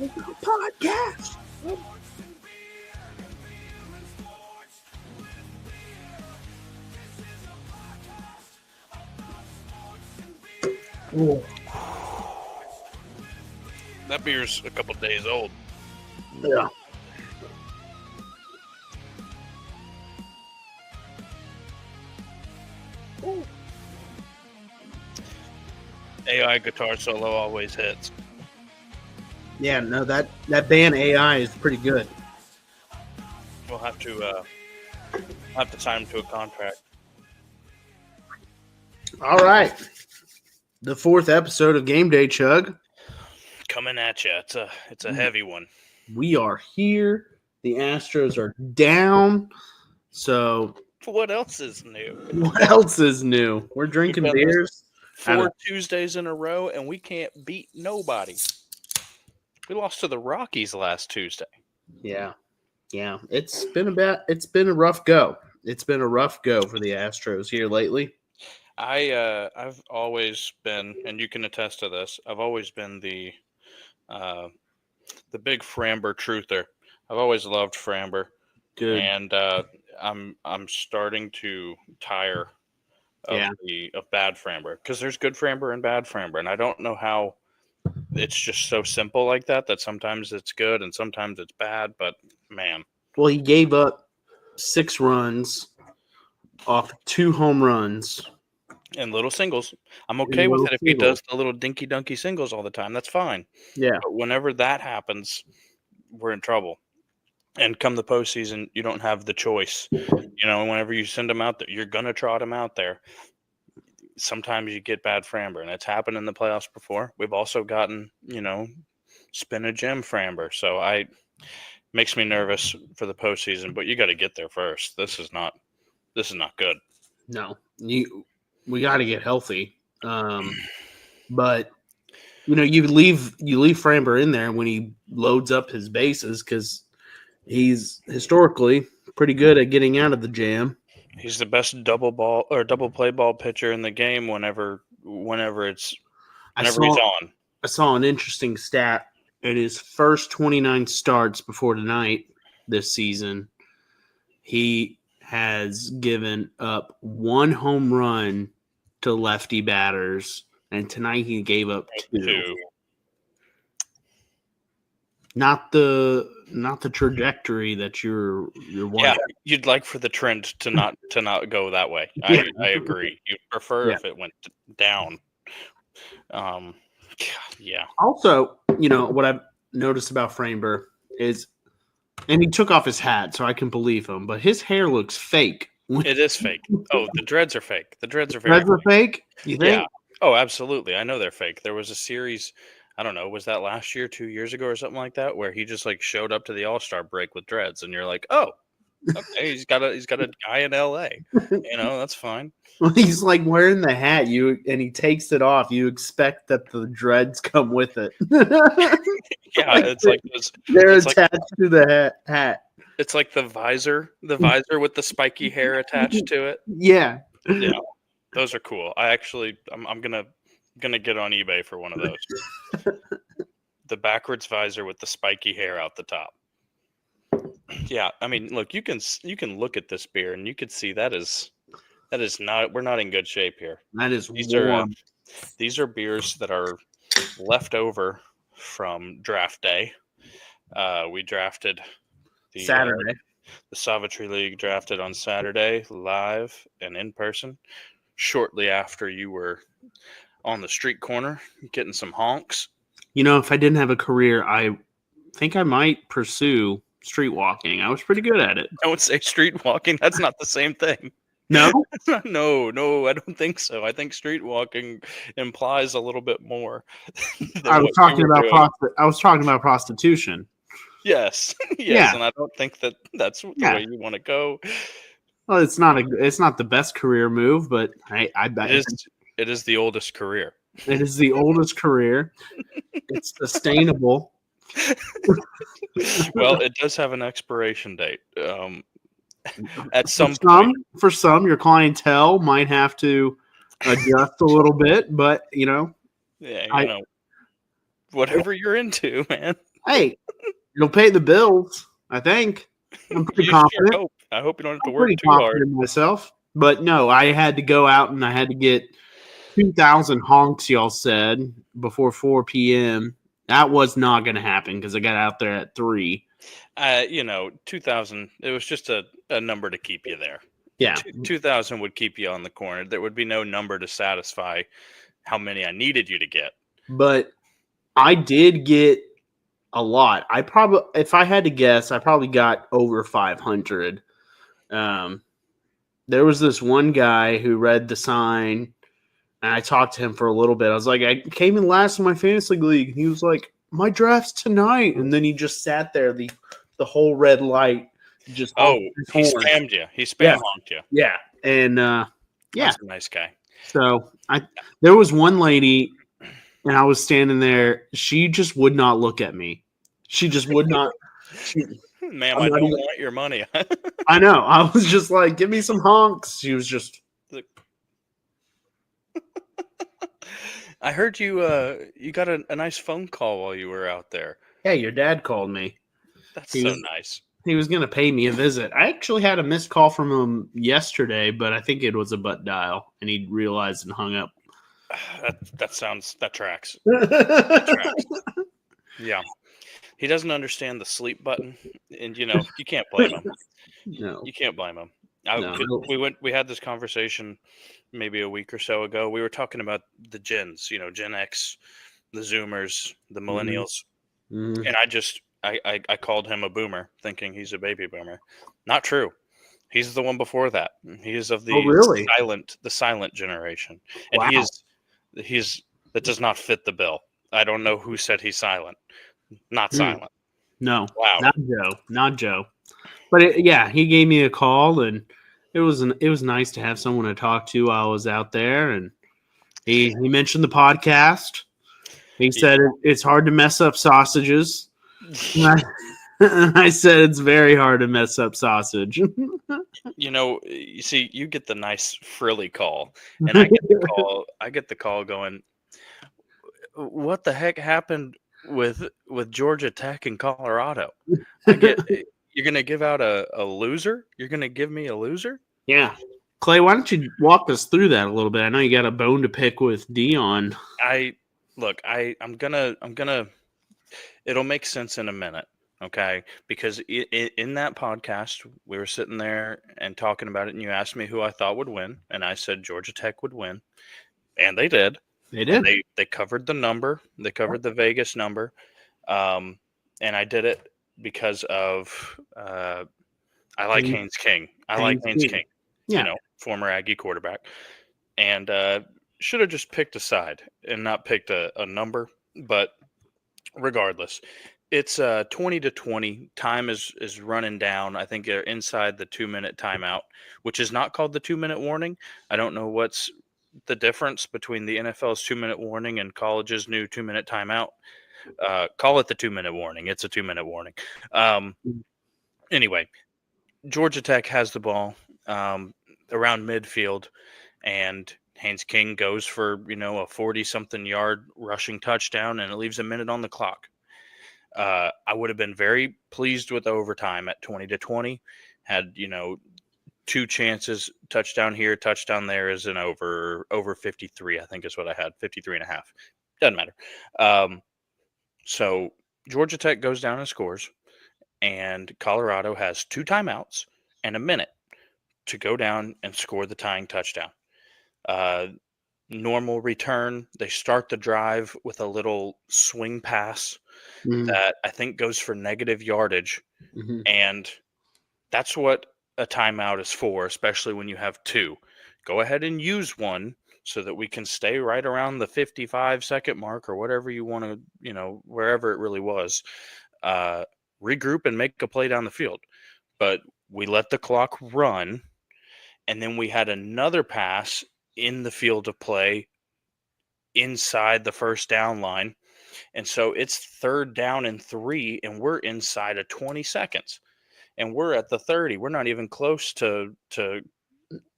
Podcast. Oh, That beer's a couple days old. yeah. AI guitar solo always hits. Yeah, no, that band AI is pretty good. We'll have to sign him to a contract. All right. The 4th episode of Game Day, Chug. Coming at you. It's a heavy one. We are here. The Astros are down. So What else is new? what else is new? We're drinking We've done this beers. 4 Tuesdays in a row, and we can't beat nobody. We lost to the Rockies last Tuesday. Yeah. It's been a rough go. It's been a rough go for the Astros here lately. I've always been, and you can attest to this, I've always been the big Framber truther. I've always loved Framber. Good. And I'm starting to tire of bad Framber, because there's good Framber and bad Framber, and I don't know how it's just so simple like that sometimes it's good and sometimes it's bad. But man, Well, he gave up 6 runs off 2 home runs. and little singles. I'm okay with it if he does the little dinky dunky singles all the time. That's fine. Yeah. But whenever that happens, we're in trouble. And come the postseason, you don't have the choice. Whenever you send them out there, you're going to trot them out there. Sometimes you get bad Framber, and it's happened in the playoffs before. We've also gotten, spin a gem Framber. So makes me nervous for the postseason, but you got to get there first. This is not good. No, we got to get healthy. But you leave Framber in there when he loads up his bases, because he's historically pretty good at getting out of the jam. He's the best double play ball pitcher in the game whenever he's on. I saw an interesting stat. In his first 29 starts before tonight this season, he has given up 1 home run to lefty batters, and tonight he gave up 2. Not the trajectory that you're wanting. Yeah, you'd like for the trend to not go that way. I agree. You'd prefer if it went down. Yeah. Also, what I've noticed about Framber is, and he took off his hat, so I can believe him, but his hair looks fake. It is fake. Oh, the dreads are fake. The dreads are fake. You think? Yeah. Oh, absolutely. I know they're fake. There was a series, I don't know, was that last year, 2 years ago or something like that, where he just showed up to the All-Star break with dreads, and you're like, oh, okay, he's got a guy in LA. That's fine. Well, he's wearing the hat, and he takes it off. You expect that the dreads come with it. Yeah, they're attached to the hat. It's like the visor with the spiky hair attached to it. Yeah. Yeah. Those are cool. I'm gonna get on eBay for one of those. The backwards visor with the spiky hair out the top. Yeah, I mean, look, you can look at this beer and you can see that is not, we're not in good shape here. That is warm. These are beers that are left over from draft day. We drafted Saturday. The Savitry League drafted on Saturday, live and in person, shortly after you were on the street corner getting some honks. If I didn't have a career, I think I might pursue street walking. I was pretty good at it. Don't say street walking. That's not the same thing. No? No, I don't think so. I think street walking implies a little bit more. I was talking about prostitution. Yes. Yeah. And I don't think that's the way you want to go. Well, it's not the best career move, but I bet it is the oldest career. It is the oldest career. It's sustainable. Well, it does have an expiration date. At some point. For some, your clientele might have to adjust a little bit, but Yeah, whatever you're into, man. Hey, it'll pay the bills, I think. I'm pretty You sure confident. hope. I hope you don't have to I'm work pretty too hard. confident in myself. But no, I had to go out and I had to get 2,000 honks, y'all said, before 4 p.m. That was not going to happen because I got out there at 3. 2,000. It was just a number to keep you there. Yeah. 2,000 would keep you on the corner. There would be no number to satisfy how many I needed you to get. But I did get a lot. I probably, if I had to guess, I probably got over 500. There was this one guy who read the sign, and I talked to him for a little bit. I was like, I came in last in my fantasy league. And he was like, my draft's tonight. And then he just sat there, the whole red light. Just he horn. spammed you. He spam honked you. Yeah. And yeah. That's a nice guy. So there was one lady, and I was standing there. She just would not look at me. She just would not. Ma'am, I don't want your money. I know. I was just like, give me some honks. She was just. I heard you got a nice phone call while you were out there. Hey, your dad called me. That's nice. He was going to pay me a visit. I actually had a missed call from him yesterday, but I think it was a butt dial, and he realized and hung up. That tracks. That tracks. Yeah. He doesn't understand the sleep button, and you can't blame him. No. You can't blame him. We had this conversation maybe a week or so ago. We were talking about the gens, Gen X, the Zoomers, the Millennials. Mm-hmm. And I called him a boomer, thinking he's a baby boomer. Not true. He's the one before that. He is of the silent generation. And wow. that does not fit the bill. I don't know who said he's silent. Not silent. No. Wow. Not Joe. But he gave me a call, and it was nice to have someone to talk to while I was out there. And he mentioned the podcast. He said it's hard to mess up sausages. And I said it's very hard to mess up sausage. You see, you get the nice frilly call, and I get the call going, what the heck happened with Georgia Tech and Colorado? You're going to give out a loser? You're going to give me a loser? Yeah. Clay, why don't you walk us through that a little bit? I know you got a bone to pick with Dion. I'm gonna it'll make sense in a minute, okay? Because in that podcast, we were sitting there and talking about it, and you asked me who I thought would win, and I said Georgia Tech would win, and they did. They did. And they covered the number. They covered the Vegas number, and I did it because of I like Haynes King. I like Haynes King. Yeah. Former Aggie quarterback, and should have just picked a side and not picked a number, but regardless, it's 20-20. Time is running down. I think they're inside the 2-minute timeout, which is not called the 2-minute warning. I don't know what's the difference between the NFL's 2-minute warning and college's new 2-minute timeout. Call it the 2-minute warning. It's a 2-minute warning. Anyway, Georgia Tech has the ball around midfield, and Haynes King goes for, a 40-something yard rushing touchdown, and it leaves a minute on the clock. I would have been very pleased with overtime at 20-20. Had, 2 chances, touchdown here, touchdown there is an over 53, I think is what I had, 53 and a half. Doesn't matter. So Georgia Tech goes down and scores, and Colorado has 2 timeouts and a minute to go down and score the tying touchdown. Normal return. They start the drive with a little swing pass that I think goes for negative yardage. Mm-hmm. And that's what a timeout is for, especially when you have 2. Go ahead and use one so that we can stay right around the 55-second mark or whatever you want to, wherever it really was. Regroup and make a play down the field. But we let the clock run, and then we had another pass in the field of play inside the first down line. And so it's 3rd down and 3, and we're inside of 20 seconds. And we're at the 30. We're not even close to scoring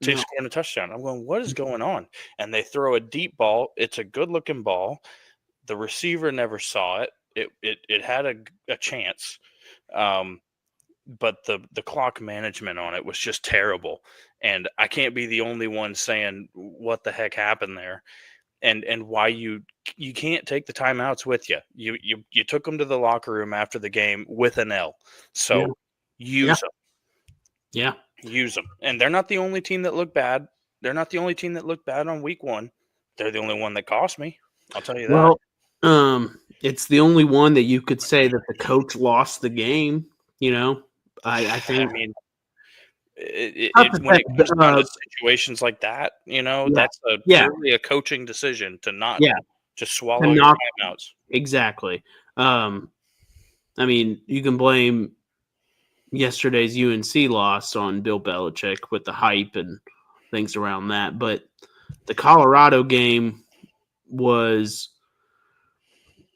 a touchdown. I'm going, what is going on? And they throw a deep ball. It's a good-looking ball. The receiver never saw it. It had a chance, but the clock management on it was just terrible. And I can't be the only one saying what the heck happened there, and why you can't take the timeouts with you. You took them to the locker room after the game with an L, Yeah. so use them. Yeah. Use them. And they're not the only team that looked bad. They're not the only team that looked bad on week 1. They're the only one that cost me. I'll tell you that. Well, it's the only one that you could say that the coach lost the game. You know, I think. I mean, Not to when say, it comes down to situations like that, yeah, that's yeah, purely a coaching decision to not yeah, just to swallow your knock timeouts. exactly. I mean, you can blame yesterday's UNC loss on Bill Belichick with the hype and things around that, but the Colorado game was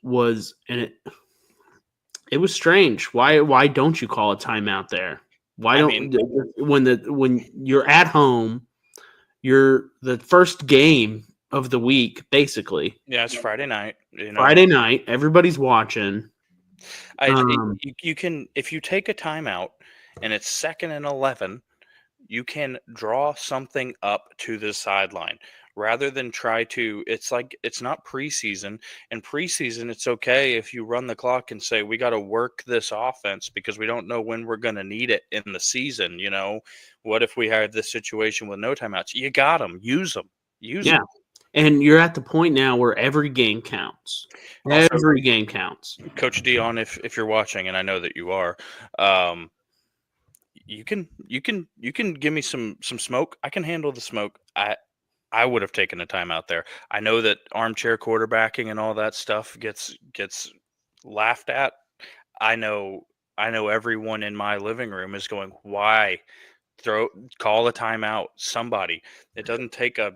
and it was strange. Why don't you call a timeout there? Why I don't mean, when you're at home, you're the first game of the week, basically. yeah, it's Friday night. Friday night, everybody's watching. You can, if you take a timeout and it's 2nd and 11, you can draw something up to the sideline rather than try to. It's like, it's not preseason. In preseason, it's okay if you run the clock and say we got to work this offense because we don't know when we're going to need it in the season. What if we had this situation with no timeouts? You got them. Use them. Yeah. And you're at the point now where every game counts. Also, Every game counts. Coach Dion, if you're watching, and I know that you are, you can give me some smoke. I can handle the smoke. I would have taken a timeout there. I know that armchair quarterbacking and all that stuff gets laughed at. I know everyone in my living room is going, why call a timeout? Somebody. It doesn't take a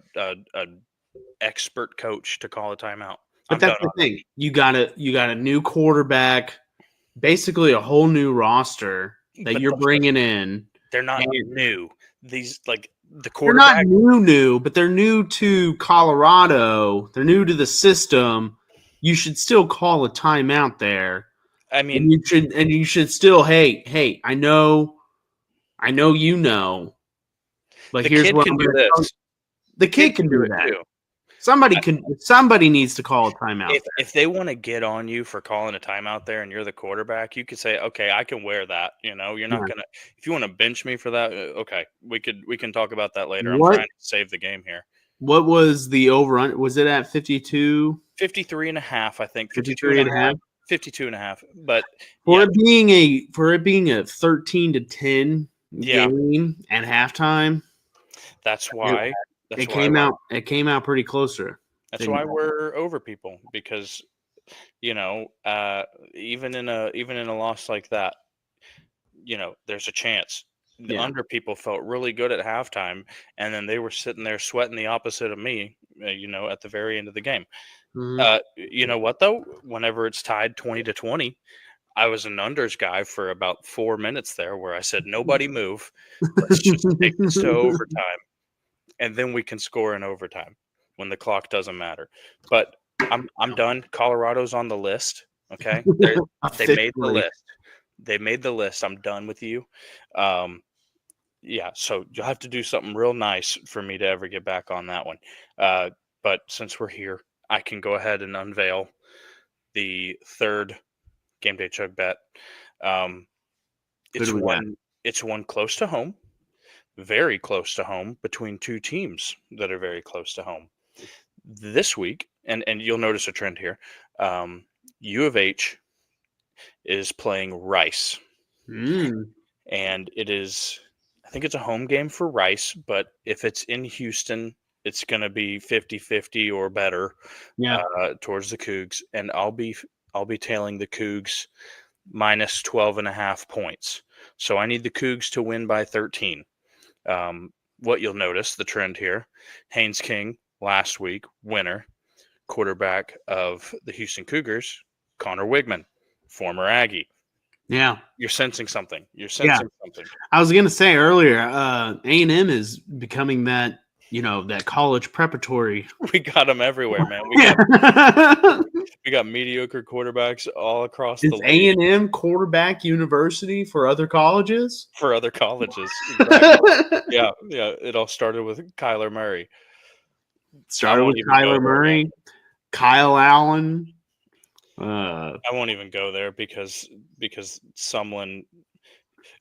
expert coach to call a timeout. But that's the thing. You got a new quarterback, basically a whole new roster that you're bringing in. They're not new. These, like, the They're quarterback. not new, but they're new to Colorado. They're new to the system. You should still call a timeout there. I mean, you should still, hey, I know, but the here's kid what can I'm do gonna this. The kid can do it that. too. Somebody needs to call a timeout. If they want to get on you for calling a timeout there and you're the quarterback, you could say, okay, I can wear that. You're not gonna. If you want to bench me for that, okay, we can talk about that later. I'm trying to save the game here. What was the over? Was it at 52? 53 and a half, I think. 53 and a half. 52 and a half. But it being a 13-10 game at halftime, that's why it came out. It came out pretty closer. That's why we're over people, because even in a loss like that, there's a chance. The under people felt really good at halftime, and then they were sitting there sweating the opposite of me, at the very end of the game. Mm-hmm. You know what, though? Whenever it's tied 20-20, I was an unders guy for about 4 minutes there, where I said, nobody move. Let's just take this to overtime, and then we can score in overtime when the clock doesn't matter. But I'm done. Colorado's on the list. Okay. They made the list. They made the list. I'm done with you. Yeah. So you'll have to do something real nice for me to ever get back on that one. But since we're here, I can go ahead and unveil the third game day chug bet. It's one close to home, very close to home, between two teams that are very close to home. This week, and you'll notice a trend here, U of H is playing Rice. And it is, I think it's a home game for Rice, but if it's in Houston, it's going to be 50-50 or better towards the Cougs. And I'll be tailing the Cougs minus 12.5 points. So I need the Cougs to win by 13. What you'll notice, the trend here, Haynes King, last week, winner, quarterback of the Houston Cougars, Connor Wigman, former Aggie. Yeah. You're sensing something. I was going to say earlier, A&M is becoming that that college preparatory. We got them everywhere, man. We got mediocre quarterbacks all across the Is league A&M quarterback university for other colleges? for other colleges. Exactly. Yeah. It all started with Kyler Murray. I Started won't with even go Kyler there, man. Murray, Kyle Allen. I won't even go there because someone.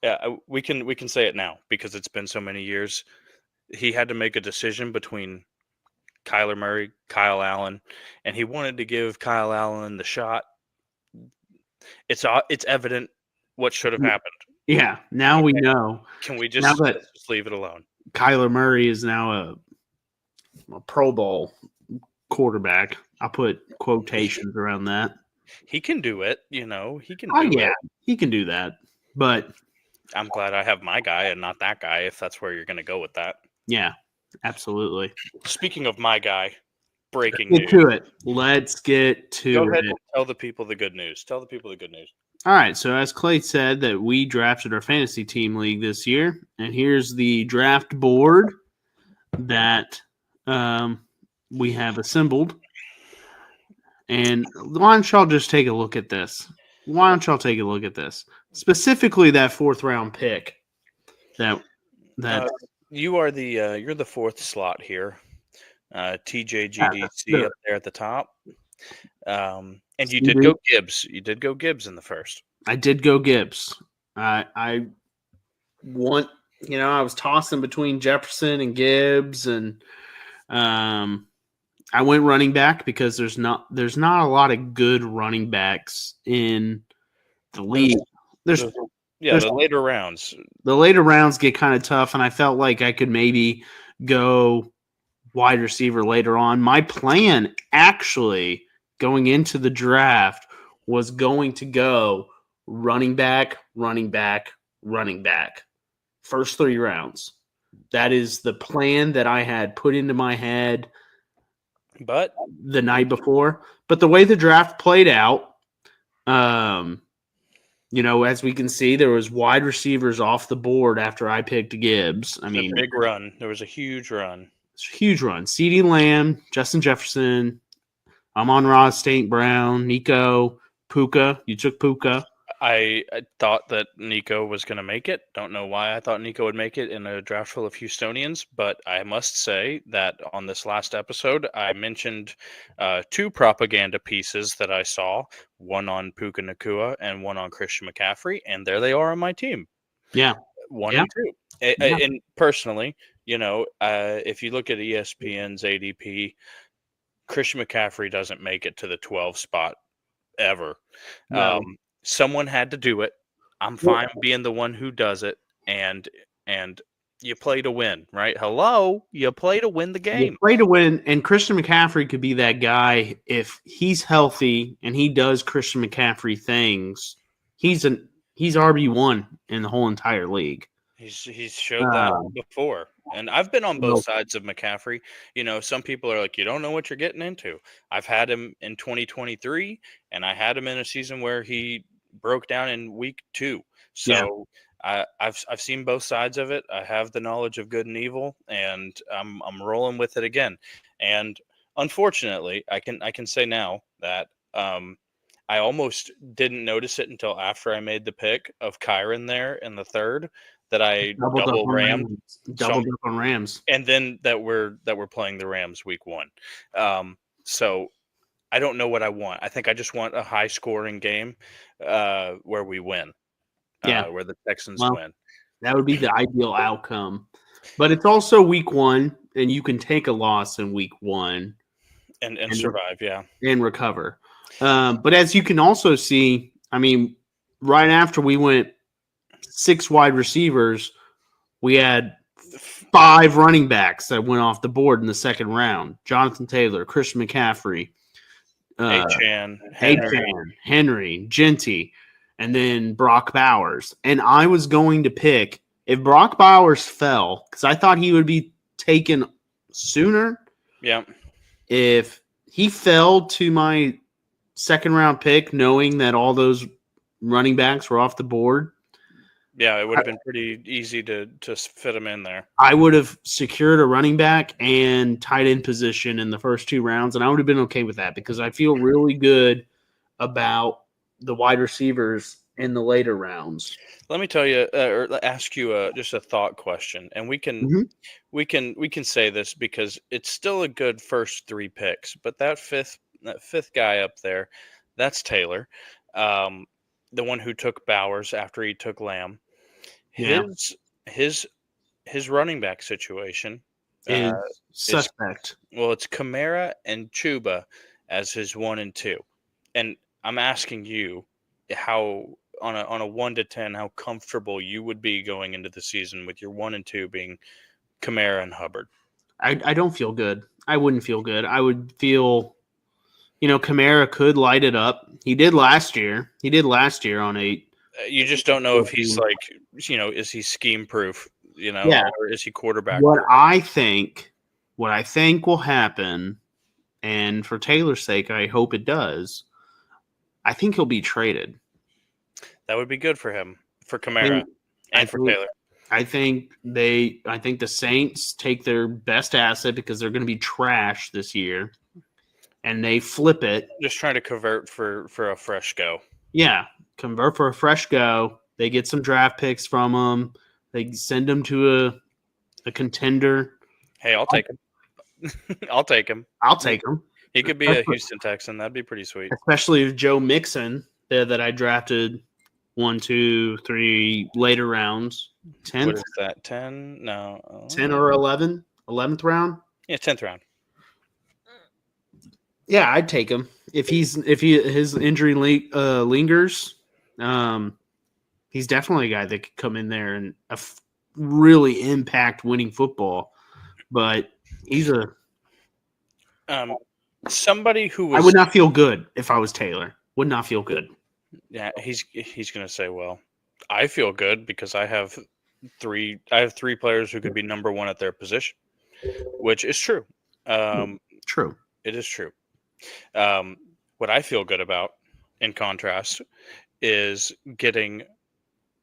Yeah, we can say it now because it's been so many years. He had to make a decision between Kyler Murray, Kyle Allen, and he wanted to give Kyle Allen the shot. It's evident what should have happened. Yeah, now we Okay, know. can we Now just that let's just leave it alone? Kyler Murray is now a Pro Bowl quarterback. I'll put quotations around that. He can do it, he can Oh do yeah, it. he can do that. But I'm glad I have my guy and not that guy, if that's where you're going to go with that. yeah, absolutely. Speaking of my guy, breaking Get to news. it. Let's get Go to ahead it. and tell the people the good news. Tell the people the good news. All right. So as Clay said, that we drafted our fantasy team league this year, and here's the draft board that we have assembled. And why don't y'all just take a look at this? Why don't y'all take a look at this? Specifically, that 4th round pick. That You are you're the 4th slot here. TJGDC up there at the top. And you did go Gibbs. You did go Gibbs in the first. I did go Gibbs. I want, I was tossing between Jefferson and Gibbs, and I went running back because there's not a lot of good running backs in the league. The later rounds. The later rounds get kind of tough, and I felt like I could maybe go wide receiver later on. My plan, actually, going into the draft was going to go running back, running back, running back. First 3 rounds. That is the plan that I had put into my head the night before. But the way the draft played out, as we can see, there was wide receivers off the board after I picked Gibbs. I mean, big run. There was a huge run. Huge run. CeeDee Lamb, Justin Jefferson, Amon-Ra St. Brown, Nico, Puka. You took Puka. I thought that Nico was going to make it. Don't know why I thought Nico would make it in a draft full of Houstonians, but I must say that on this last episode, I mentioned 2 propaganda pieces that I saw, one on Puka Nacua and one on Christian McCaffrey, and there they are on my team. Yeah. 1 and 2. And personally, if you look at ESPN's ADP, Christian McCaffrey doesn't make it to the 12 spot ever. No. Someone had to do it. I'm fine being the one who does it, and you play to win, right? Hello, you play to win the game. You play to win, and Christian McCaffrey could be that guy if he's healthy and he does Christian McCaffrey things. He's RB1 in the whole entire league. He's showed that before. And I've been on both sides of McCaffrey. Some people are like, you don't know what you're getting into. I've had him in 2023, and I had him in a season where he broke down in week 2. So I've seen both sides of it. I have the knowledge of good and evil, and I'm rolling with it again. And unfortunately, I can say now that I almost didn't notice it until after I made the pick of Kyron there in the 3rd. That I double rammed, doubled up on Rams, and then that we're playing the Rams week 1. So I don't know what I want. I think I just want a high scoring game where we win, where the Texans win. That would be the ideal outcome. But it's also week 1, and you can take a loss in week 1 and survive, and recover. But as you can also see, I mean, right after we went 6 wide receivers, we had 5 running backs that went off the board in the 2nd round. Jonathan Taylor, Christian McCaffrey, Henry, Genty, and then Brock Bowers. And I was going to pick, if Brock Bowers fell, because I thought he would be taken sooner. Yeah. If he fell to my 2nd round pick, knowing that all those running backs were off the board, Yeah, it would have been pretty easy to fit him in there. I would have secured a running back and tight end position in the first 2 rounds, and I would have been okay with that because I feel really good about the wide receivers in the later rounds. Let me tell you, or ask you just a thought question, and Mhm. we can say this because it's still a good first 3 picks, but that fifth guy up there, that's Taylor, um, the one who took Bowers after he took Lamb. Yeah, His his running back situation uh, is is suspect. well, it's Kamara and Chuba as his 1 and 2, and I'm asking you how on a 1 to 10 how comfortable you would be going into the season with your 1 and 2 being Kamara and Hubbard. I don't feel good. I wouldn't feel good. I would feel, Kamara could light it up. He did last year. He did last year on a You just don't know if he's like, is he scheme proof, yeah. or is he quarterback What proof? I think will happen, and for Taylor's sake, I hope it does. I think he'll be traded. That would be good for him, for I Kamara, think, I and for think, Taylor. I think the Saints take their best asset because they're going to be trash this year, and they flip it. Just trying to convert for a fresh go. Yeah, convert for a fresh go. They get some draft picks from them. They send them to a contender. Hey, I'll take him. I'll take him. I'll take them. He could be a Houston Texan. That'd be pretty sweet. Especially if Joe Mixon, there that I drafted 1, 2, 3 later rounds. 10th? What is that? 10? No. 10 or 11? 11th round? Yeah, 10th round. Yeah, I'd take him. If his injury lingers, he's definitely a guy that could come in there and really impact winning football. But he's somebody who was. I would not feel good if I was Taylor. Would not feel good. Yeah, he's going to say, well, I feel good because I have three players who could be number one at their position, which is true. True. It is true. What I feel good about, in contrast, is getting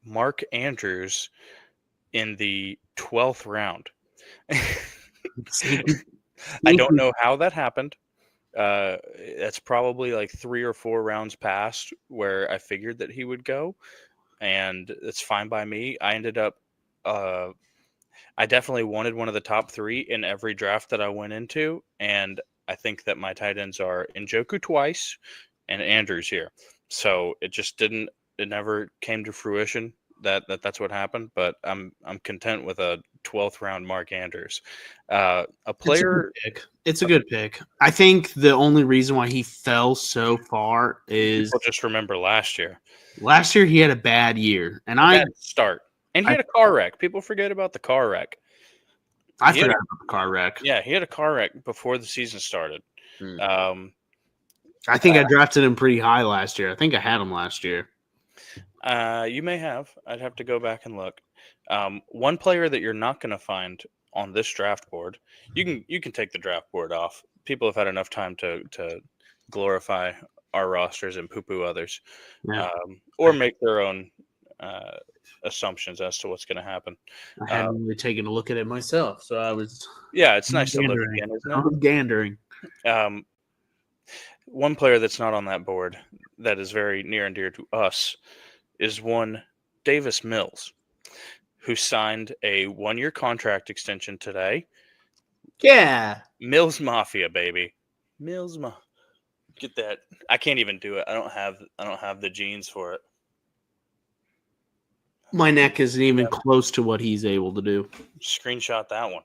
Mark Andrews in the 12th round. I don't know how that happened. That's probably like 3 or 4 rounds past where I figured that he would go, and it's fine by me. I ended up, I definitely wanted one of the top 3 in every draft that I went into, and I think that my tight ends are Njoku twice and Andrews here. So it just didn't. It never came to fruition that's what happened. But I'm content with a 12th round Mark Andrews, a player. It's a good pick. I think the only reason why he fell so far is People just remember last year. Last year he had a bad year, and bad start, and he had a car wreck. People forget about the car wreck. I forgot about the car wreck. Yeah, he had a car wreck before the season started. I think I drafted him pretty high last year. I think I had him last year. You may have. I'd have to go back and look. One player that you're not going to find on this draft board, you can take the draft board off. People have had enough time to glorify our rosters and poo-poo others, or make their own assumptions as to what's going to happen. I hadn't really taken a look at it myself, so I was. Yeah, it's nice to look again, isn't it? I was gandering. One player that's not on that board that is very near and dear to us is one Davis Mills, who signed a 1-year contract extension today. Yeah, Mills Mafia, baby. Mills Mafia. Get that. I can't even do it. I don't have the genes for it. My neck isn't even close to what he's able to do. Screenshot that one.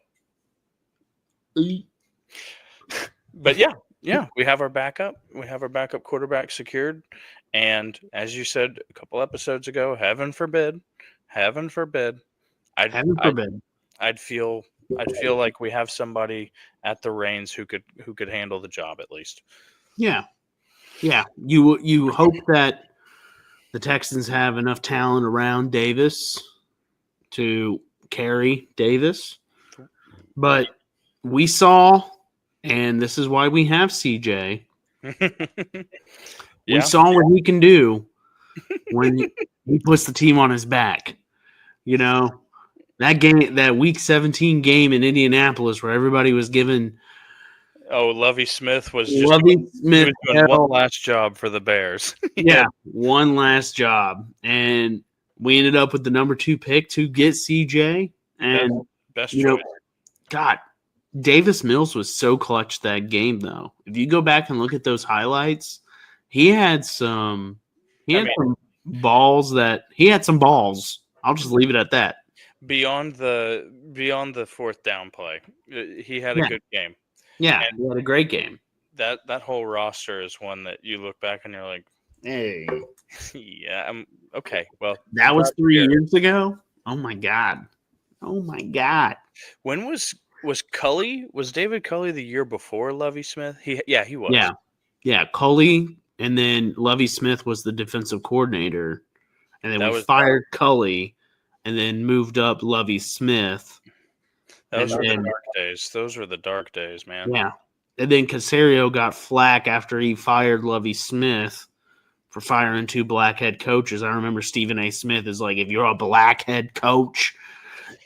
But yeah, we have our backup. We have our backup quarterback secured. And as you said a couple episodes ago, heaven forbid, I'd feel like we have somebody at the reins who could handle the job at least. Yeah. You hope that the Texans have enough talent around Davis to carry Davis, but we saw, and this is why we have CJ. We saw what he can do when he puts the team on his back. That game, that Week 17 game in Indianapolis, where everybody was giving Oh, Lovie Smith was just Lovie doing, he Smith was doing one last job for the Bears. one last job, and we ended up with the number 2 pick to get CJ. And best choice. God, Davis Mills was so clutch that game, though. If you go back and look at those highlights, he had some balls. I'll just leave it at that. Beyond the fourth down play, he had a good game. Yeah, he had a great game. That whole roster is one that you look back and you're like, hey, yeah, okay. Well, that was 3 years ago. Oh my god. When was Culley? Was David Culley the year before Lovie Smith? He was. Yeah, Culley, and then Lovie Smith was the defensive coordinator, and then we fired Culley, and then moved up Lovie Smith. Those were the dark days. Those were the dark days, man. Yeah, and then Caserio got flack after he fired Lovie Smith for firing 2 black head coaches. I remember Stephen A. Smith is like, if you're a black head coach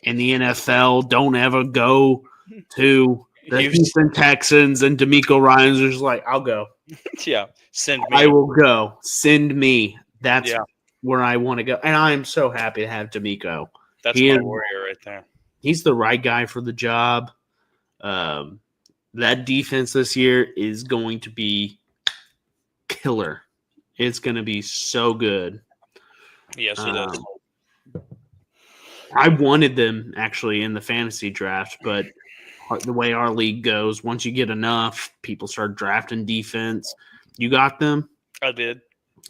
in the NFL, don't ever go to the Houston Texans. And D'Amico Ryans was like, I'll go. Yeah, send me. I will go. Send me. That's where I want to go. And I am so happy to have D'Amico. That's my warrior right there. He's the right guy for the job. That defense this year is going to be killer. It's going to be so good. Yes, it is. I wanted them actually in the fantasy draft, but the way our league goes, once you get enough, people start drafting defense. You got them? I did.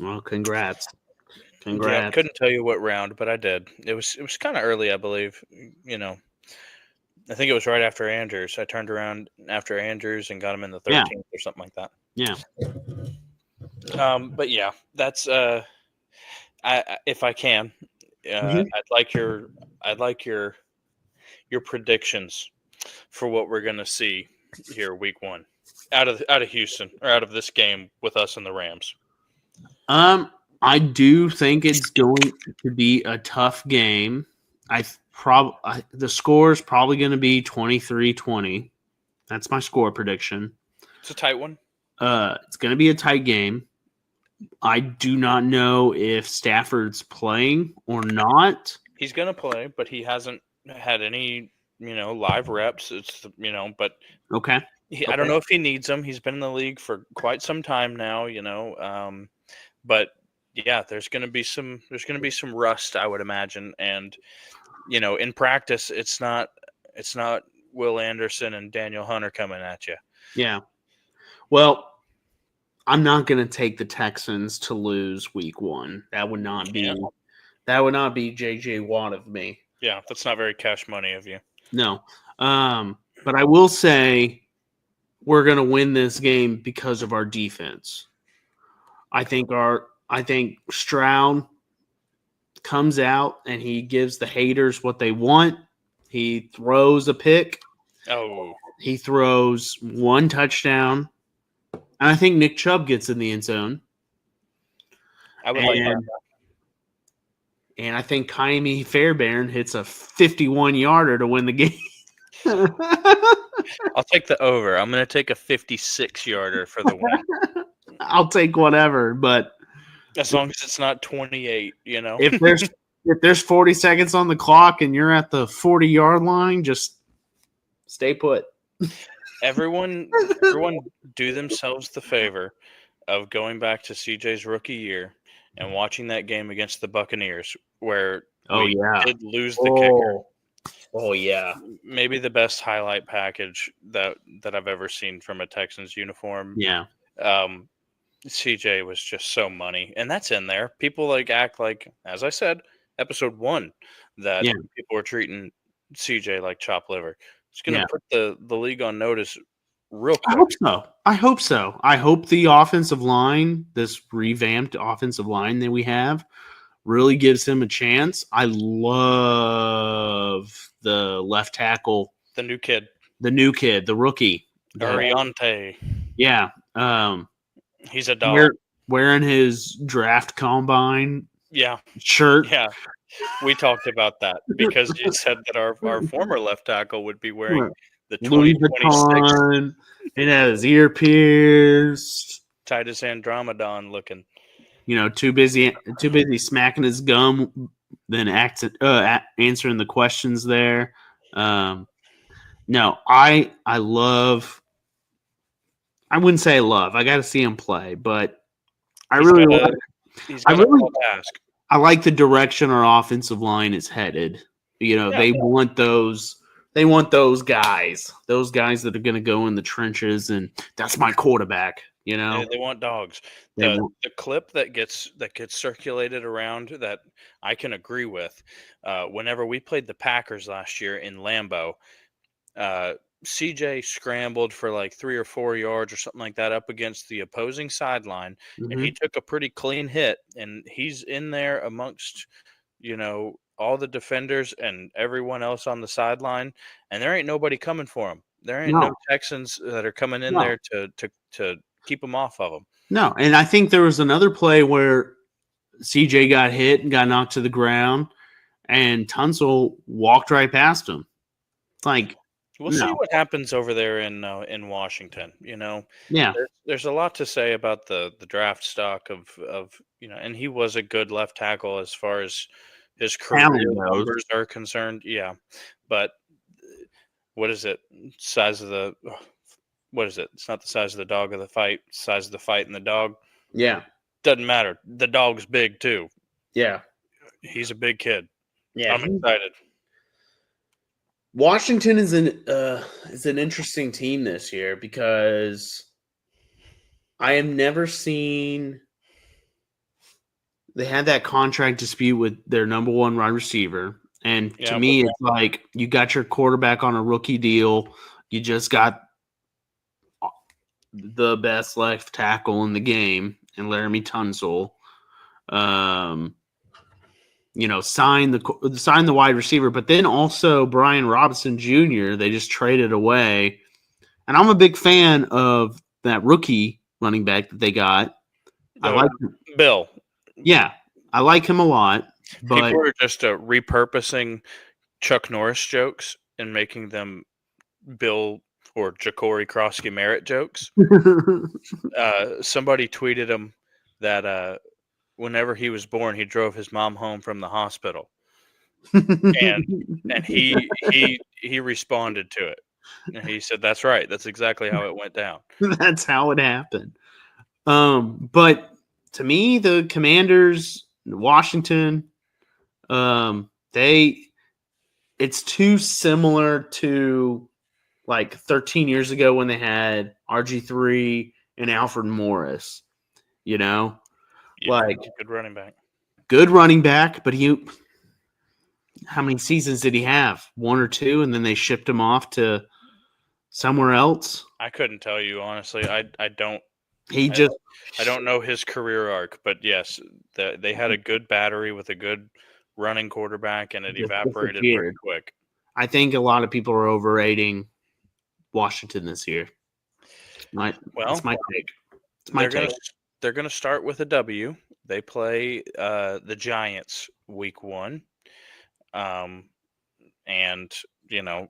Well, congrats. Yeah, I couldn't tell you what round, but I did. It was kind of early, I believe. I think it was right after Andrews. I turned around after Andrews and got him in the 13th or something like that. Yeah. But yeah, that's if I can, I'd like your predictions for what we're gonna see here week 1 out of Houston, or out of this game with us and the Rams. I do think it's going to be a tough game. The score is probably going to be 23-20. That's my score prediction. It's a tight one. It's going to be a tight game. I do not know if Stafford's playing or not. He's going to play, but he hasn't had any, live reps. It's but okay. I don't know if he needs them. He's been in the league for quite some time now, but yeah, there's going to be some rust, I would imagine, and in practice, it's not Will Anderson and Daniel Hunter coming at you. Yeah. Well, I'm not going to take the Texans to lose week 1. That would not be JJ Watt of me. Yeah, that's not very cash money of you. No. But I will say we're going to win this game because of our defense. I think Stroud comes out and he gives the haters what they want. He throws a pick. Oh. He throws 1 touchdown. And I think Nick Chubb gets in the end zone. I would like that. And I think Kaimi Fairbairn hits a 51-yarder to win the game. I'll take the over. I'm going to take a 56-yarder for the win. I'll take whatever, but as long as it's not 28, If there's 40 seconds on the clock and you're at the 40-yard line, just stay put. Everyone do themselves the favor of going back to CJ's rookie year and watching that game against the Buccaneers where we did lose the kicker. Oh, yeah. Maybe the best highlight package that I've ever seen from a Texans uniform. Yeah. CJ was just so money. And that's in there. People act like, as I said, episode 1, that people were treating CJ like chopped liver. It's going to put the league on notice real quick. I hope so. I hope the offensive line, this revamped offensive line that we have, really gives him a chance. I love the left tackle. The new kid, the rookie. Ariante. Yeah. He's a dog. Wearing his draft combine Yeah. shirt. Yeah. We talked about that because you said that our former left tackle would be wearing the Louis 2026 Vuitton. It had his ear pierced. Titus Andromedon looking. Too busy smacking his gum than answering the questions there. No, I love. I wouldn't say I love. I got to see him play, but I He's really got like. he's I got a really tall task. I like the direction our offensive line is headed. Yeah. They want those. They want those guys that are going to go in the trenches, and that's my quarterback. They want dogs. They The want- the clip that gets circulated around that I can agree with. Whenever we played the Packers last year in Lambeau, CJ scrambled for like 3 or 4 yards or something like that up against the opposing sideline, and he Mhm. took a pretty clean hit, and he's in there amongst all the defenders and everyone else on the sideline, and there ain't nobody coming for him. There ain't no No, Texans that are coming in no, there to keep him off of him. no. And I think there was another play where CJ got hit and got knocked to the ground, and Tunsil walked right past him. Like, We'll see no, what happens over there in Washington. yeah, There's a lot to say about the draft stock of and he was a good left tackle as far as his career talent goes. numbers are concerned. Yeah, but what is it? Size of the what is it? It's not the size of the dog of the fight. Size of the fight and the dog Yeah, doesn't matter. The dog's big too. yeah, He's a big kid. yeah. I'm excited. Washington is an interesting team this year because I have never seen they had that contract dispute with their number one wide receiver. And to Yeah, me, it's like you got your quarterback on a rookie deal. You just got the best left tackle in the game and Laramie Tunsil. Sign the wide receiver, but then also Brian Robinson Jr. They just traded away, and I'm a big fan of that rookie running back that they got. I like him. Bill. Yeah, I like him a lot. But People are just repurposing Chuck Norris jokes and making them Bill or Ja'Cory Krosky Merritt jokes. Somebody tweeted him that whenever he was born, he drove his mom home from the hospital, and he responded to it, and he said, "That's right. That's exactly how it went down." That's how it happened. But to me, the Commanders, Washington, it's too similar to like 13 years ago when they had RG3 and Alfred Morris. Yeah, Like good running back. good running back, but how many seasons did he have? 1 or 2, and then they shipped him off to somewhere else. I couldn't tell you honestly. I don't. He just I don't know his career arc, but yes, they had a good battery with a good running quarterback, and it just evaporated pretty disappeared. quick. I think a lot of people are overrating Washington this year. That's my take. It's my take. They're gonna start with a W. They play the Giants week 1, and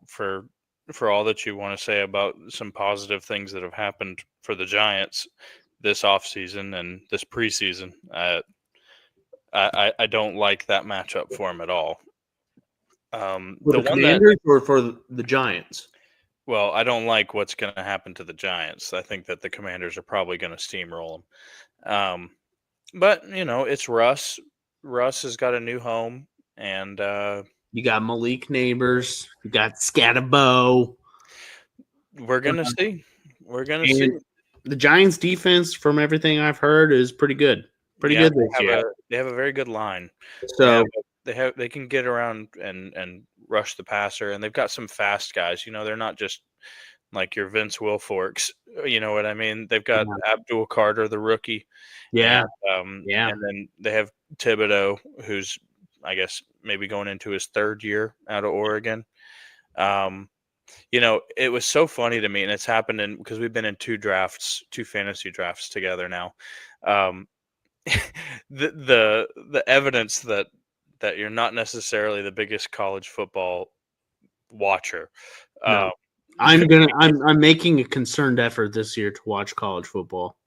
for all that you want to say about some positive things that have happened for the Giants this offseason and this preseason, I don't like that matchup for them at all. For the Commanders or for the Giants? Well, I don't like what's going to happen to the Giants. I think that the Commanders are probably going to steamroll them. But, it's Russ. Russ has got a new home, and you got Malik Neighbors. You got Scatterbo. We're going to see. We're going to see. The Giants' defense, from everything I've heard, is pretty good. Pretty good this year. They have a very good line. So they can get around and rush the passer, and they've got some fast guys. They're not just like your Vince Wilforks. You know what I mean? They've got Abdul Carter, the rookie. Yeah. And then they have Thibodeau, who's, I guess, maybe going into his 3rd year out of Oregon. It was so funny to me, and it's happened because we've been in 2 fantasy drafts together now. The evidence that that you're not necessarily the biggest college football watcher. No. I'm making a concerted effort this year to watch college football.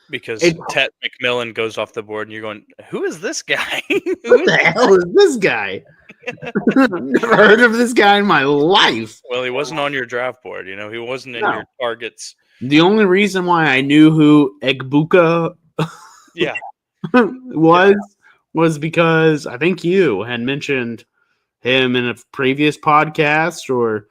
Because Ted McMillan goes off the board and you're going, who is this guy? What the hell is this guy? Never heard of this guy in my life. Well, he wasn't on your draft board. He wasn't in your targets. The only reason why I knew who Egbuka was because I think you had mentioned him in a previous podcast, or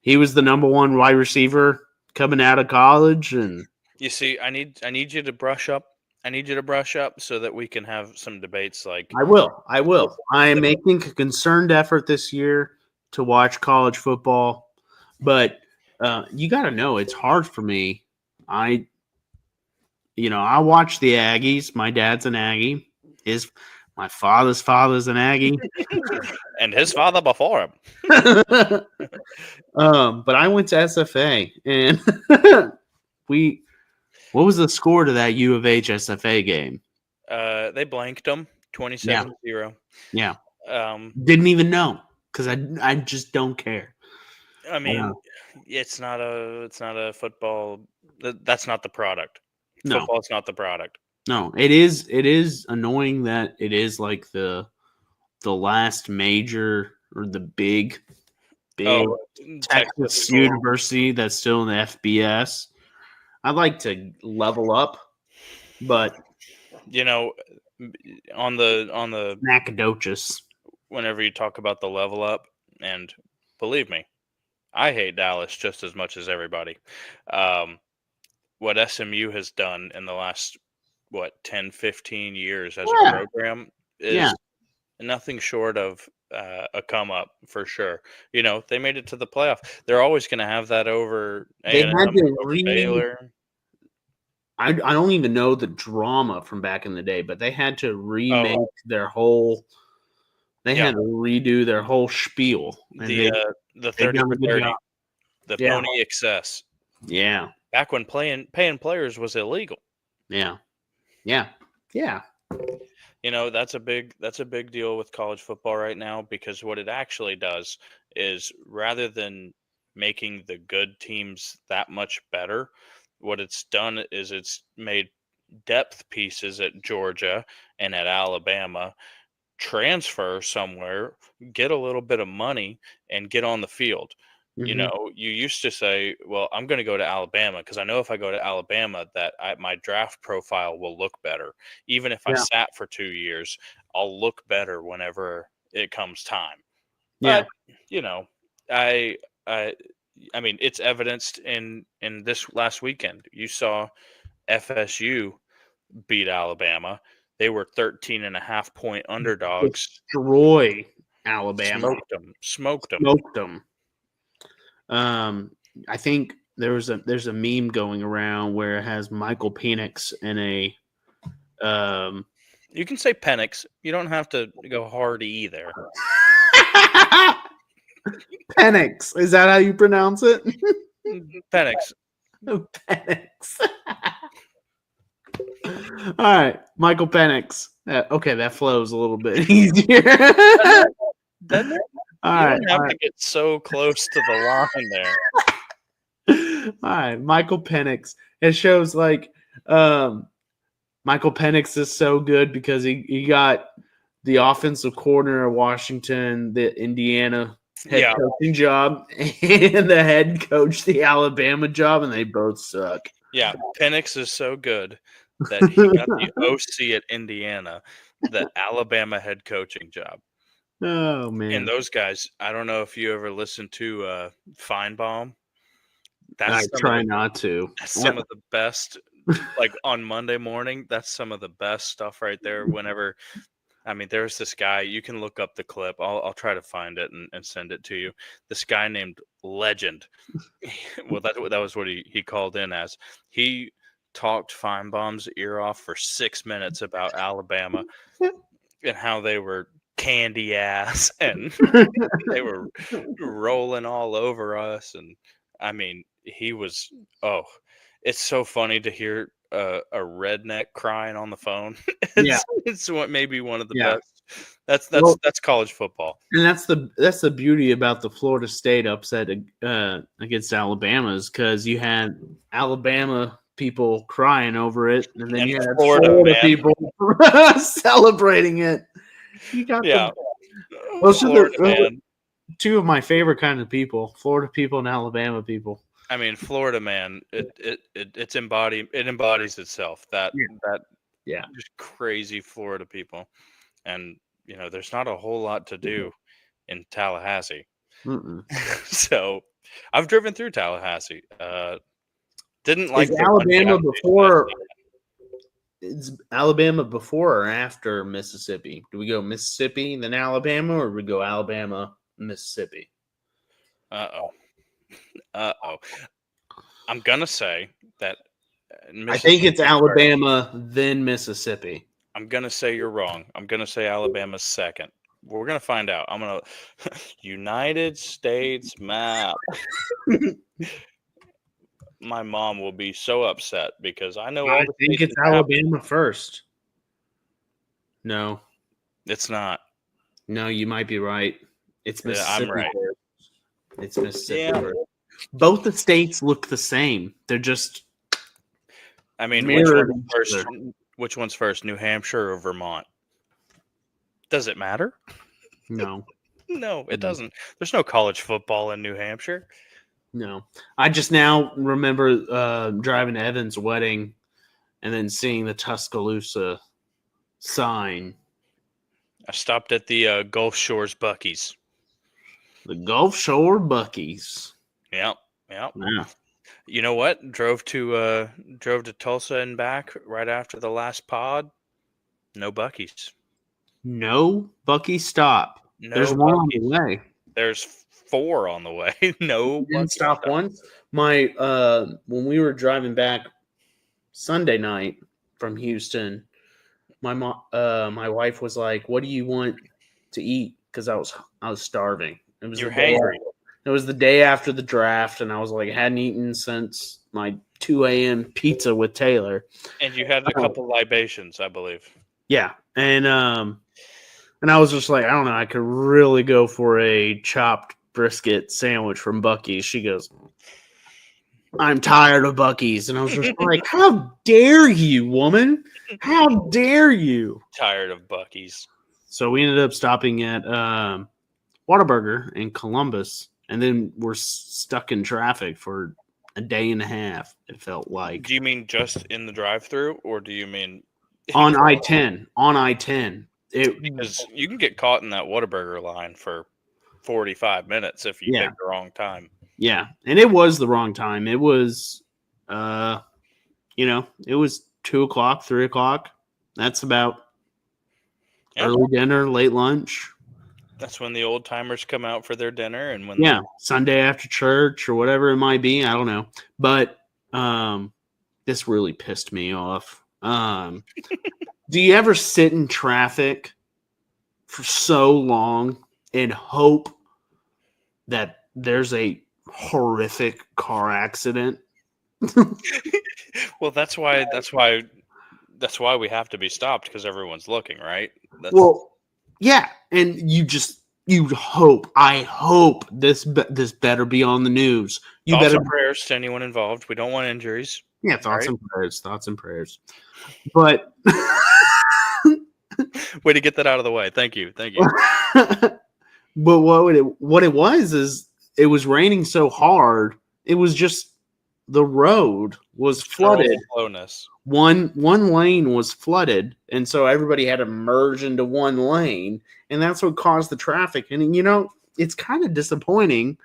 he was the number one wide receiver coming out of college. And you see, I need you to brush up. I need you to brush up so that we can have some debates. Like I will. I am making a concerned effort this year to watch college football, but you got to know it's hard for me. I watch the Aggies. My dad's an Aggie. My father's an Aggie, and his father before him. But I went to SFA, and what was the score to that U of H SFA game? They blanked them 27-0. Yeah. Didn't even know because I just don't care. I mean, it's not a football. That's not the product. No. Football's not the product. No, it is annoying that it is like the last major or the big Texas university that's still in the FBS. I'd like to level up, but on the Nacogdoches, whenever you talk about the level up, and believe me, I hate Dallas just as much as everybody. What SMU has done in the last 10, 15 years as a program is nothing short of a come up for sure. They made it to the playoff. They're always going to have that over A&M, over Baylor. I don't even know the drama from back in the day, but they had to remake their whole. They had to redo their whole spiel. And the 30 for 30, the Pony Excess. Yeah. Back when paying players was illegal. Yeah. That's a big deal with college football right now, because what it actually does is, rather than making the good teams that much better, what it's done is it's made depth pieces at Georgia and at Alabama transfer somewhere, get a little bit of money, and get on the field. Mm-hmm. You used to say, well, I'm going to go to Alabama because I know if I go to Alabama that my draft profile will look better. Even if I sat for 2 years, I'll look better whenever it comes time. Yeah. But, I mean, it's evidenced in this last weekend. You saw FSU beat Alabama. They were 13.5-point underdogs. Destroy Alabama. Smoked them. I think there's a meme going around where it has Michael Penix in a. You can say Penix. You don't have to go hardy either. Penix, is that how you pronounce it? Penix. Penix. All right, Michael Penix. Okay, that flows a little bit easier. You don't have to get so close to the line there. All right, Michael Penix. It shows like Michael Penix is so good because he got the offensive coordinator of Washington, the Indiana head coaching job, and the head coach, the Alabama job, and they both suck. Yeah, Penix is so good that he got the OC at Indiana, the Alabama head coaching job. Oh, man. And those guys, I don't know if you ever listened to Feinbaum. I try not to. That's some of the best, like on Monday morning, that's some of the best stuff right there. Whenever, I mean, there's this guy, you can look up the clip. I'll try to find it and send it to you. This guy named Legend. Well, that was what he called in as. He talked Feinbaum's ear off for 6 minutes about Alabama and how they were candy ass and they were rolling all over us. And I mean, he was, it's so funny to hear a redneck crying on the phone. Yeah. It's what maybe one of the Yeah. best. Well, That's college football. and that's the beauty about the Florida State upset against Alabama is because you had Alabama people crying over it, and then And you had Florida, Florida man. people celebrating it. You got Yeah. those are Florida, the man. two of my favorite kind of people: Florida people and Alabama people. I mean, Florida, man. It embodies itself. That Yeah. just crazy Florida people, and there's not a whole lot to do in Tallahassee. Mm-mm. So I've driven through Tallahassee. Didn't like Is the one Alabama gas station before? Is Alabama before or after Mississippi? Do we go Mississippi then Alabama, or do we go Alabama Mississippi? Uh-oh. I'm gonna say that I think it's Mississippi first. Alabama then Mississippi. I'm gonna say you're wrong. I'm gonna say Alabama's second. We're gonna find out. I'm gonna United States map. My mom will be so upset because I know all I the think states it's in Alabama. Alabama first. No, It's not. no, you might be right. It's Yeah, Mississippi. I'm right. First. It's Mississippi. Yeah. First. Both the states look the same. They're just I mean, mirrored each first? other. Which one's first, New Hampshire or Vermont? Does it matter? No, No, it doesn't. There's no college football in New Hampshire. no. I just now remember driving to Evan's wedding and then seeing the Tuscaloosa sign. I stopped at the Gulf Shores Buc-ee's. The Gulf Shore Buc-ee's. Yep. Yeah. You know what? Drove to Tulsa and back right after the last pod. No Buc-ee's. No Buc-ee's stop. No There's one on Buc-ee's. the way. There's 4 on the way. No Didn't Buc-ee's stop once. My when we were driving back Sunday night from Houston, my wife was like, "What do you want to eat?" Because I was starving. It was You're the day hangry. It was the day after the draft, and I was like, hadn't eaten since my 2 a.m. pizza with Taylor. And you had a couple libations, I believe. Yeah, and I was just like, I don't know, I could really go for a chopped brisket sandwich from Buc-ee's. She goes, I'm tired of Buc-ee's, and I was just like, how dare you, woman? How dare you? Tired of Buc-ee's. So we ended up stopping at Whataburger in Columbus, and then we're stuck in traffic for a day and a half, it felt like. Do you mean just in the drive-through, or do you mean on I-10? On I-10. Because you can get caught in that Whataburger line for 45 minutes if you pick the wrong time. Yeah, and it was the wrong time. It was, it was 2 o'clock, 3 o'clock. That's about early dinner, late lunch. That's when the old timers come out for their dinner, and when Sunday after church or whatever it might be. I don't know, but this really pissed me off. Do you ever sit in traffic for so long and hope that there's a horrific car accident? Well, that's why we have to be stopped, because everyone's looking, right? Yeah, and you hope. I hope this better be on the news. Thoughts and prayers to anyone involved. We don't want injuries. Yeah, thoughts and prayers. But way to get that out of the way. Thank you. But what it was is it was raining so hard. It was just the road was flooded. One lane was flooded, and so everybody had to merge into one lane, and that's what caused the traffic. And it's kind of disappointing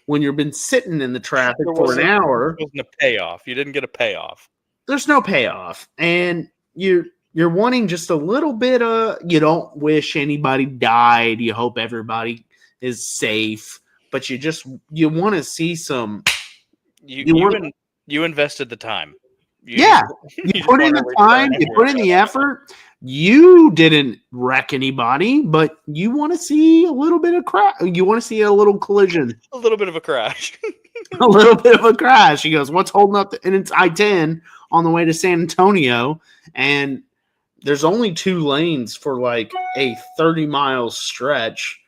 when you've been sitting in the traffic for an hour. There wasn't a payoff. You didn't get a payoff. There's no payoff, and you're wanting just a little bit of. You don't wish anybody died. You hope everybody is safe, but you want to see some. You invested the time. You put in the time. You put in the effort. You didn't wreck anybody, but you want to see a little bit of crash. You want to see a little collision. A little bit of a crash. A little bit of a crash. He goes, what's holding up? And it's I-10 on the way to San Antonio, and there's only 2 lanes for like a 30-mile stretch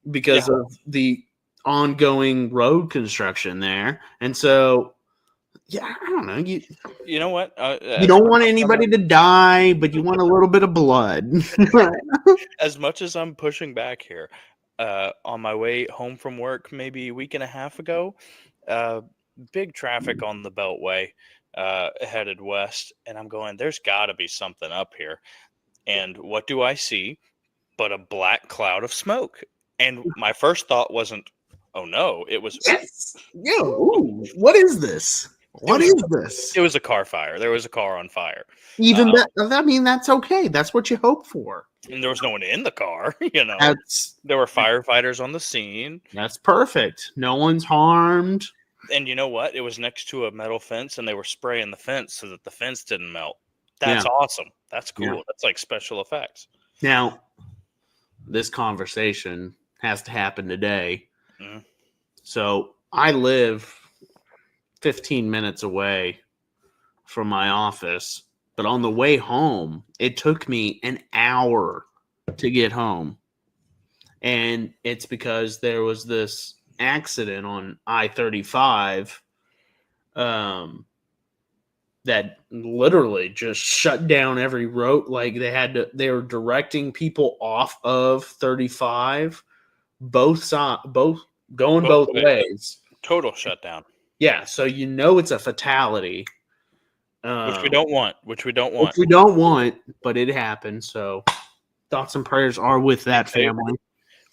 because of the ongoing road construction there. And so, yeah, I don't know. You know what? You don't want anybody to die, but you want a little bit of blood. As much as I'm pushing back here, on my way home from work, maybe a week and a half ago, big traffic on the Beltway, headed west, and I'm going, there's got to be something up here. And what do I see but a black cloud of smoke? And my first thought wasn't, oh no, it was, Yes. Yeah. Ooh, what is this? What is this? it was a car fire. There was a car on fire. Even that, I mean, that's okay. That's what you hope for. And there was no one in the car, you know. That's There were firefighters on the scene. That's perfect. No one's harmed. And you know what? It was next to a metal fence, and they were spraying the fence so that the fence didn't melt. That's awesome. That's cool. Yeah. That's like special effects. Now, this conversation has to happen today. Mhm. So I live 15 minutes away from my office, but on the way home, it took me an hour to get home. And it's because there was this accident on I-35 that literally just shut down every road. Like they were directing people off of 35, both going both ways. Total shutdown. Yeah, so it's a fatality. Which we don't want. Which we don't want, but it happened. So thoughts and prayers are with that family.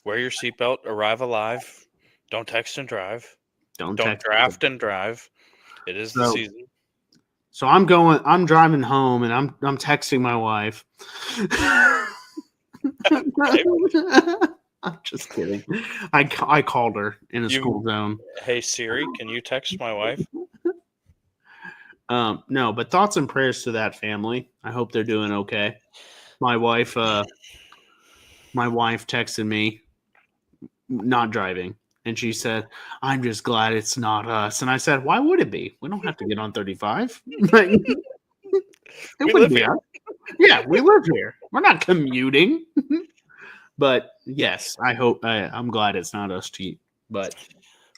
Wear your seatbelt. Arrive alive. Don't text and drive. Don't draft and drive. It is the season. So I'm driving home, and I'm texting my wife. I'm just kidding. I called her in a school zone. Hey Siri, can you text my wife? No, but thoughts and prayers to that family. I hope they're doing okay. My wife texted me, not driving, and she said, "I'm just glad it's not us." And I said, "Why would it be? We don't have to get on 35. It wouldn't be us. Yeah, we live here. We're not commuting." But yes, I'm glad it's not us to. But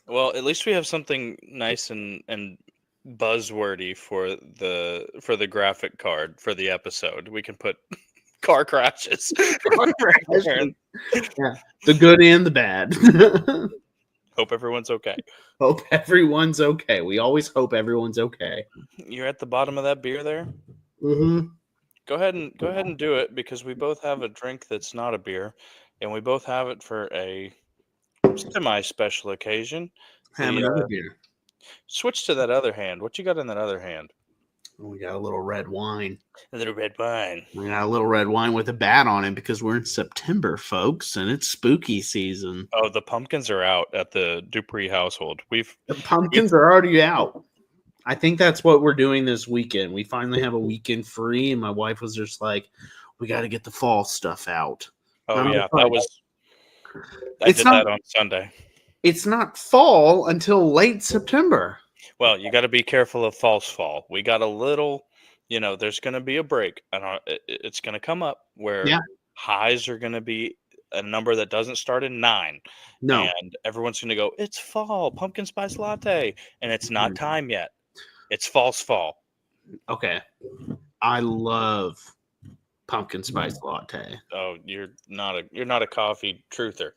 well, at least we have something nice and buzzwordy for the graphic card for the episode. We can put car crashes. Yeah, the good and the bad. Hope everyone's okay. Hope everyone's okay. We always hope everyone's okay. You're at the bottom of that beer there? Mm-hmm. Go ahead and do it, because we both have a drink that's not a beer, and we both have it for a semi-special occasion. Have another beer. Switch to that other hand. What you got in that other hand? We got a little red wine. A little red wine. We got a little red wine with a bat on it because we're in September, folks, and it's spooky season. Oh, the pumpkins are out at the Dupree household. The pumpkins are already out. I think that's what we're doing this weekend. We finally have a weekend free, and my wife was just like, "We got to get the fall stuff out." Oh yeah, I did that on Sunday. It's not fall until late September. Well, you got to be careful of false fall. We got a little, there's going to be a break. It's going to come up where highs are going to be a number that doesn't start in 9. No. And everyone's going to go, it's fall, pumpkin spice latte. And it's not time yet. It's false fall. Okay. I love pumpkin spice latte. Oh, you're not a coffee truther.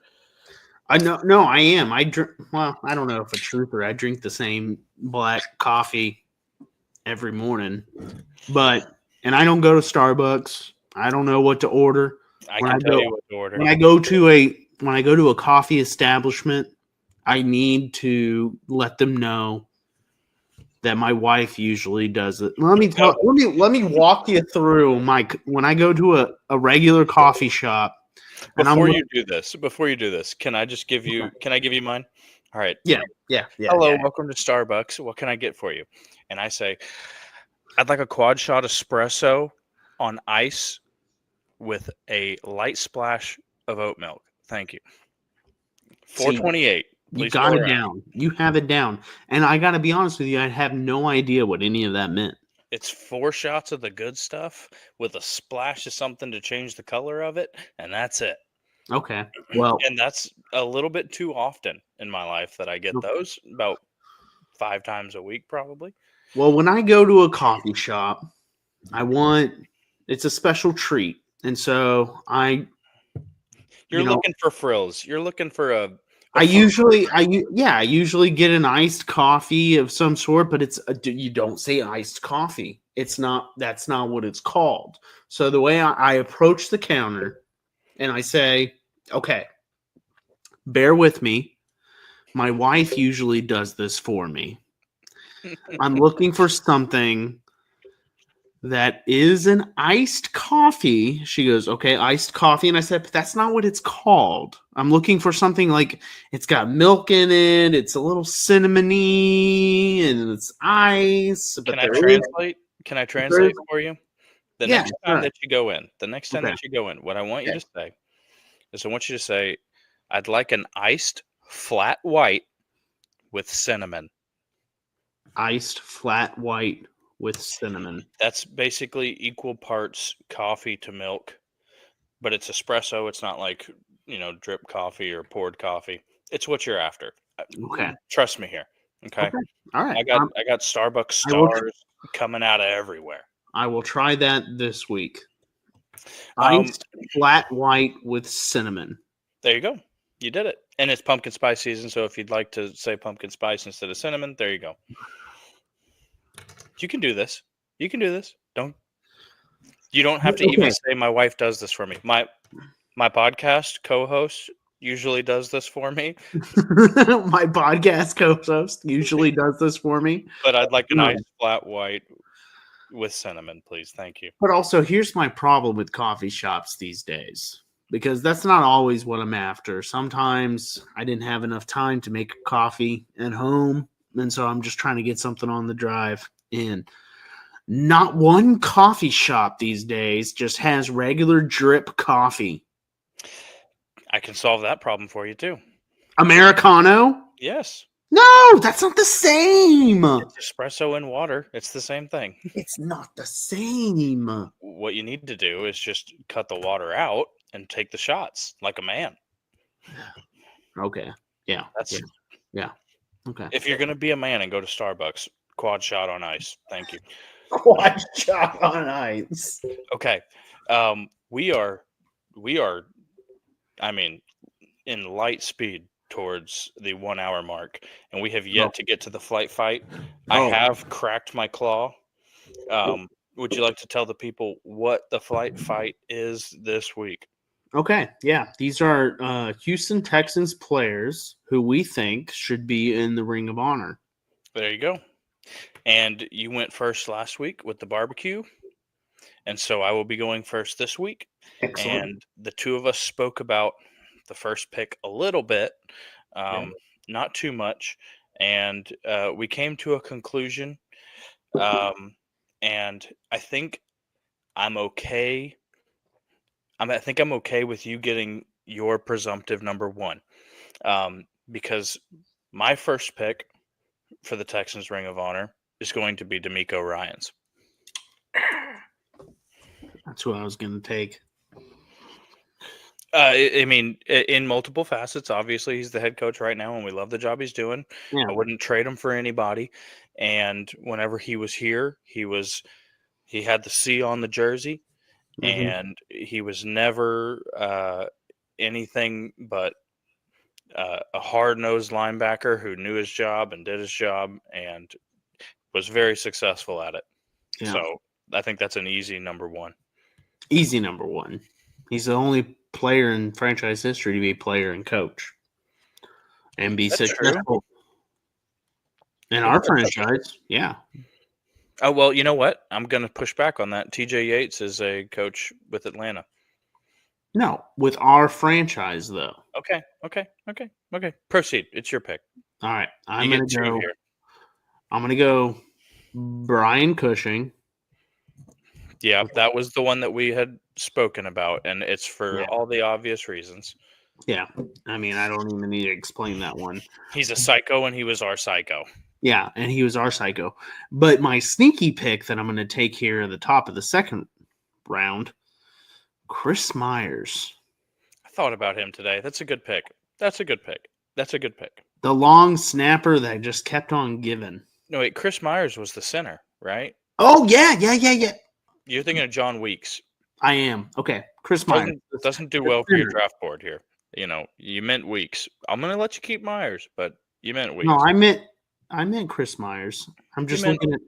I know. No, I am. I drink. Well, I don't know if a trooper. I drink the same black coffee every morning, and I don't go to Starbucks. I don't know what to order. I can tell you what to order. When I go to a coffee establishment, I need to let them know that my wife usually does it. Let me walk you through when I go to a regular coffee shop. Before you do this, can I give you mine? All right. Yeah. Hello, welcome to Starbucks. What can I get for you? And I say, I'd like a quad shot espresso on ice with a light splash of oat milk. Thank you. $4.28. You got it down. You have it down. And I got to be honest with you, I have no idea what any of that meant. It's 4 shots of the good stuff with a splash of something to change the color of it, and that's it. Okay. Well, And that's a little bit too often in my life that I get those, about 5 times a week probably. well, when I go to a coffee shop, it's a special treat. And so You're you know, looking for frills. You're looking for a I fun usually, treat. I usually get an iced coffee of some sort, but you don't say iced coffee. That's not what it's called. So the way I approach the counter and I say, okay, bear with me. My wife usually does this for me. I'm looking for something that is an iced coffee. She goes, okay, iced coffee. And I said, but that's not what it's called. I'm looking for something like it's got milk in it, it's a little cinnamony, and it's ice. But Can I there is, translate? Can I there is translate for you? The yeah, next time right. that you go in, Okay. what I want you Okay. to say is I want you to say, I'd like an iced flat white with cinnamon. Iced flat white with cinnamon. That's basically equal parts coffee to milk, but it's espresso. It's not like, drip coffee or poured coffee. It's what you're after. Okay. Trust me here. Okay. Okay. All right. I got Starbucks I will. stars coming out of everywhere. I will try that this week. Um, Iced flat white with cinnamon. there you go. You did it. And it's pumpkin spice season, so if you'd like to say pumpkin spice instead of cinnamon, there you go. You can do this. You can do this. You don't have to even Okay. say my wife does this for me. My podcast co-host usually does this for me, My podcast co-host usually does this for me. but I'd like a No. nice flat white with cinnamon, please. Thank you. But also, here's my problem with coffee shops these days, because that's not always what I'm after. Sometimes I didn't have enough time to make coffee at home, and so I'm just trying to get something on the drive in. Not one coffee shop these days just has regular drip coffee. I can solve that problem for you too. Americano? Yes. No, that's not the same. It's espresso and water. It's the same thing. It's not the same. What you need to do is just cut the water out and take the shots like a man. Okay. Yeah. That's Yeah. Okay. If you're going to be a man and go to Starbucks, quad shot on ice. Thank you. Quad shot on ice. Okay. We are, I mean, in light speed towards the 1 hour mark, and we have yet to get to the flight fight. I have cracked my claw. Would you like to tell the people what the flight fight is this week? Okay, yeah. These are Houston Texans players who we think should be in the Ring of Honor. There you go. And you went first last week with the barbecue. And so I will be going first this week. Excellent. And the two of us spoke about the first pick a little bit, not too much. And we came to a conclusion. And I think I'm okay. I think I'm okay with you getting your presumptive number one. Because my first pick for the Texans Ring of Honor is going to be D'Amico Ryans. That's who I was going to take. I mean, in multiple facets. Obviously, he's the head coach right now, and we love the job he's doing. Yeah. I wouldn't trade him for anybody. And whenever he was here, he had the C on the jersey, and he was never anything but a hard-nosed linebacker who knew his job and did his job and was very successful at it. Yeah. So I think that's an easy number one. Easy number one. He's the only player in franchise history to be a player and coach and be successful in our franchise. Yeah. Oh, well, you know what? I'm going to push back on that. TJ Yates is a coach with Atlanta. No, with our franchise, though. Okay. Proceed. It's your pick. All right. I'm going to go Brian Cushing. Yeah, that was the one that we had spoken about, and it's for all the obvious reasons. Yeah. I mean, I don't even need to explain that one. He's a psycho, and he was our psycho. Yeah, and he was our psycho. But my sneaky pick that I'm going to take here at the top of the second round, Chris Myers. I thought about him today. That's a good pick. That's a good pick. That's a good pick. The long snapper that just kept on giving. No, wait, Chris Myers was the center, right? Oh, yeah. You're thinking of John Weeks. I am. Okay, Chris Myers. Doesn't do well for your draft board here. You meant Weeks. I'm going to let you keep Myers, but you meant Weeks. No, I meant Chris Myers. I'm just looking at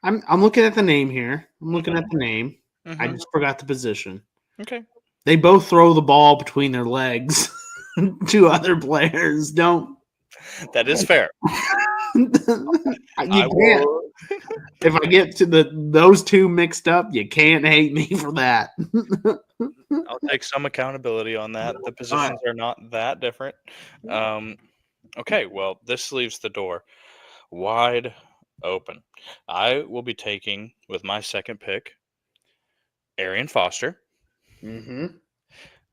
I'm looking at the name here. I'm looking at the name. I just forgot the position. Okay. They both throw the ball between their legs to other players. Don't. That is fair. You can't. If I get to those two mixed up, you can't hate me for that. I'll take some accountability on that. The positions are not that different. Okay, well, this leaves the door wide open. I will be taking, with my second pick, Arian Foster. Mm-hmm.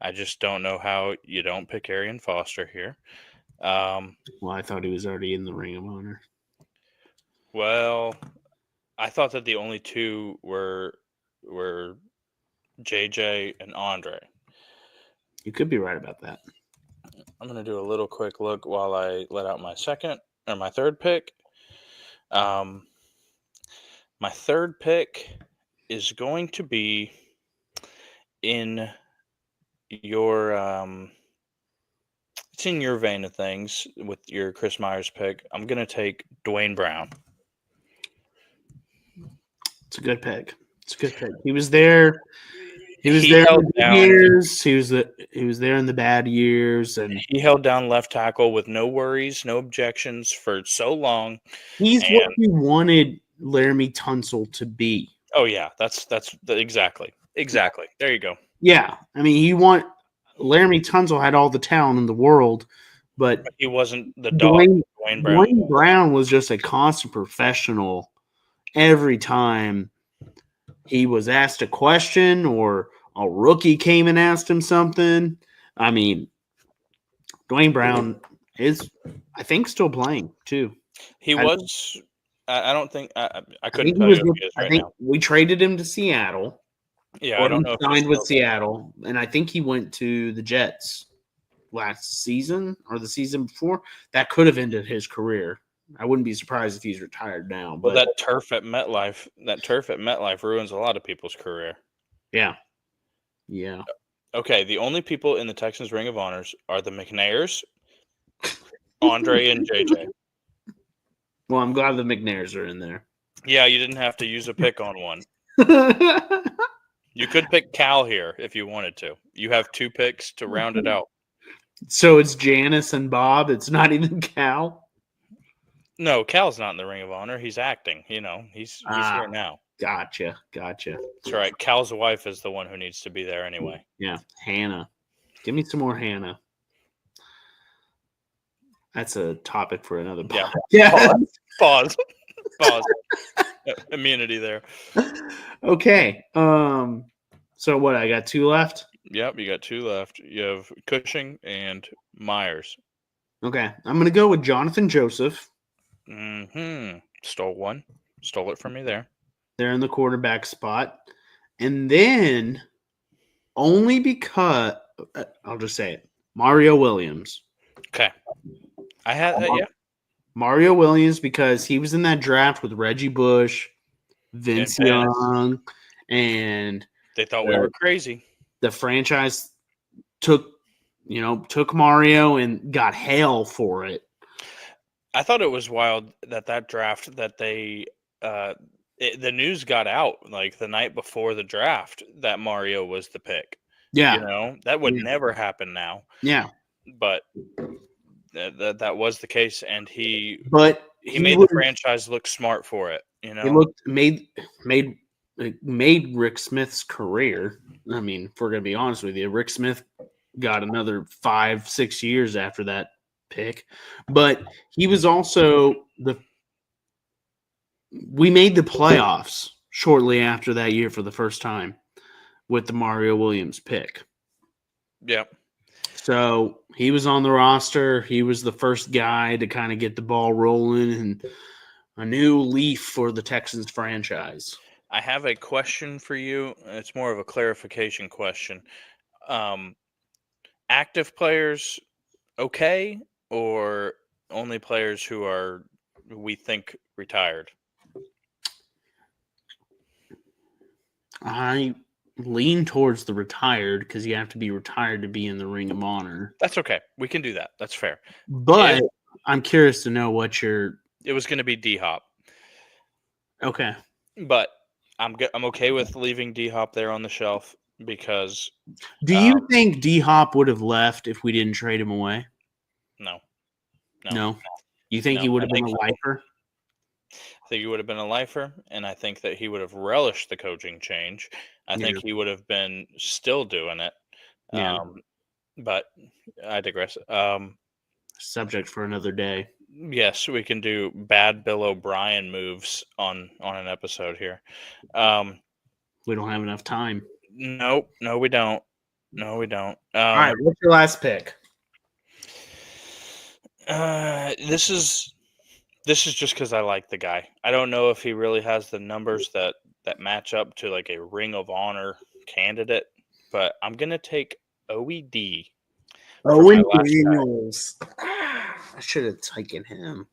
I just don't know how you don't pick Arian Foster here. Well, I thought he was already in the Ring of Honor. Well, I thought that the only two were JJ and Andre. You could be right about that. I'm going to do a little quick look while I let out my third pick. My third pick is going to be in your it's in your vein of things with your Chris Myers pick. I'm going to take Dwayne Brown. It's a good pick. He was there. He was there in the good years. He was there in the bad years, and he held down left tackle with no worries, no objections for so long. He's what we wanted Laramie Tunsil to be. Oh yeah, that's exactly. There you go. Yeah, I mean, Laramie Tunsil had all the talent in the world, but he wasn't the dog. Dwayne Brown. Dwayne Brown was just a constant professional. Every time he was asked a question or a rookie came and asked him something, I mean, Dwayne Brown is, I think, still playing too. He was. I don't think I couldn't tell you if he is right now. We traded him to Seattle. Yeah, I don't know. He signed with Seattle, and I think he went to the Jets last season or the season before. That could have ended his career. I wouldn't be surprised if he's retired now. But that turf at MetLife ruins a lot of people's career. Yeah. Okay, the only people in the Texans Ring of Honors are the McNairs, Andre, and JJ. Well, I'm glad the McNairs are in there. Yeah, you didn't have to use a pick on one. You could pick Cal here if you wanted to. You have two picks to round it out. So it's Janice and Bob. It's not even Cal. No, Cal's not in the Ring of Honor. He's acting. He's here now. Gotcha. That's right. Cal's wife is the one who needs to be there anyway. Yeah, Hannah. Give me some more Hannah. That's a topic for another podcast. Yeah. Pause. Immunity there. Okay. So what? I got two left? Yep, you got two left. You have Cushing and Myers. Okay. I'm going to go with Jonathan Joseph. Stole one. Stole it from me there. They're in the quarterback spot. And then, only because, I'll just say it, Mario Williams. Okay. I had that, yeah. Mario Williams, because he was in that draft with Reggie Bush, Vince Young, and they thought we were crazy. The franchise took Mario and got hell for it. I thought it was wild that draft that they the news got out like the night before the draft that Mario was the pick. Yeah. That would never happen now. Yeah. But that was the case, and he made the franchise look smart for it. He made Rick Smith's career. I mean, if we're gonna be honest with you, Rick Smith got another 5-6 years after that pick, but he was also we made the playoffs shortly after that year for the first time with the Mario Williams pick. Yep. So he was on the roster. He was the first guy to kind of get the ball rolling and a new leaf for the Texans franchise. I have a question for you. It's more of a clarification question. Um, Active players, okay, or only players who are we think retired? I lean towards the retired because you have to be retired to be in the Ring of Honor. That's okay. We can do that. That's fair. But I'm curious to know what your. It was going to be D Hop, Okay. but I'm okay with leaving D Hop there on the shelf because Do you think D Hop would have left if we didn't trade him away? No. You think he would have been a lifer? I think he would have been a lifer, and I think that he would have relished the coaching change. I think he would have been still doing it. Yeah. But I digress. Subject for another day. Yes, we can do bad Bill O'Brien moves on an episode here. We don't have enough time. No, we don't. No, we don't. All right, what's your last pick? This is just because I like the guy. I don't know if he really has the numbers that match up to like a Ring of Honor candidate, but I'm gonna take OED. Owen Daniels. I should have taken him.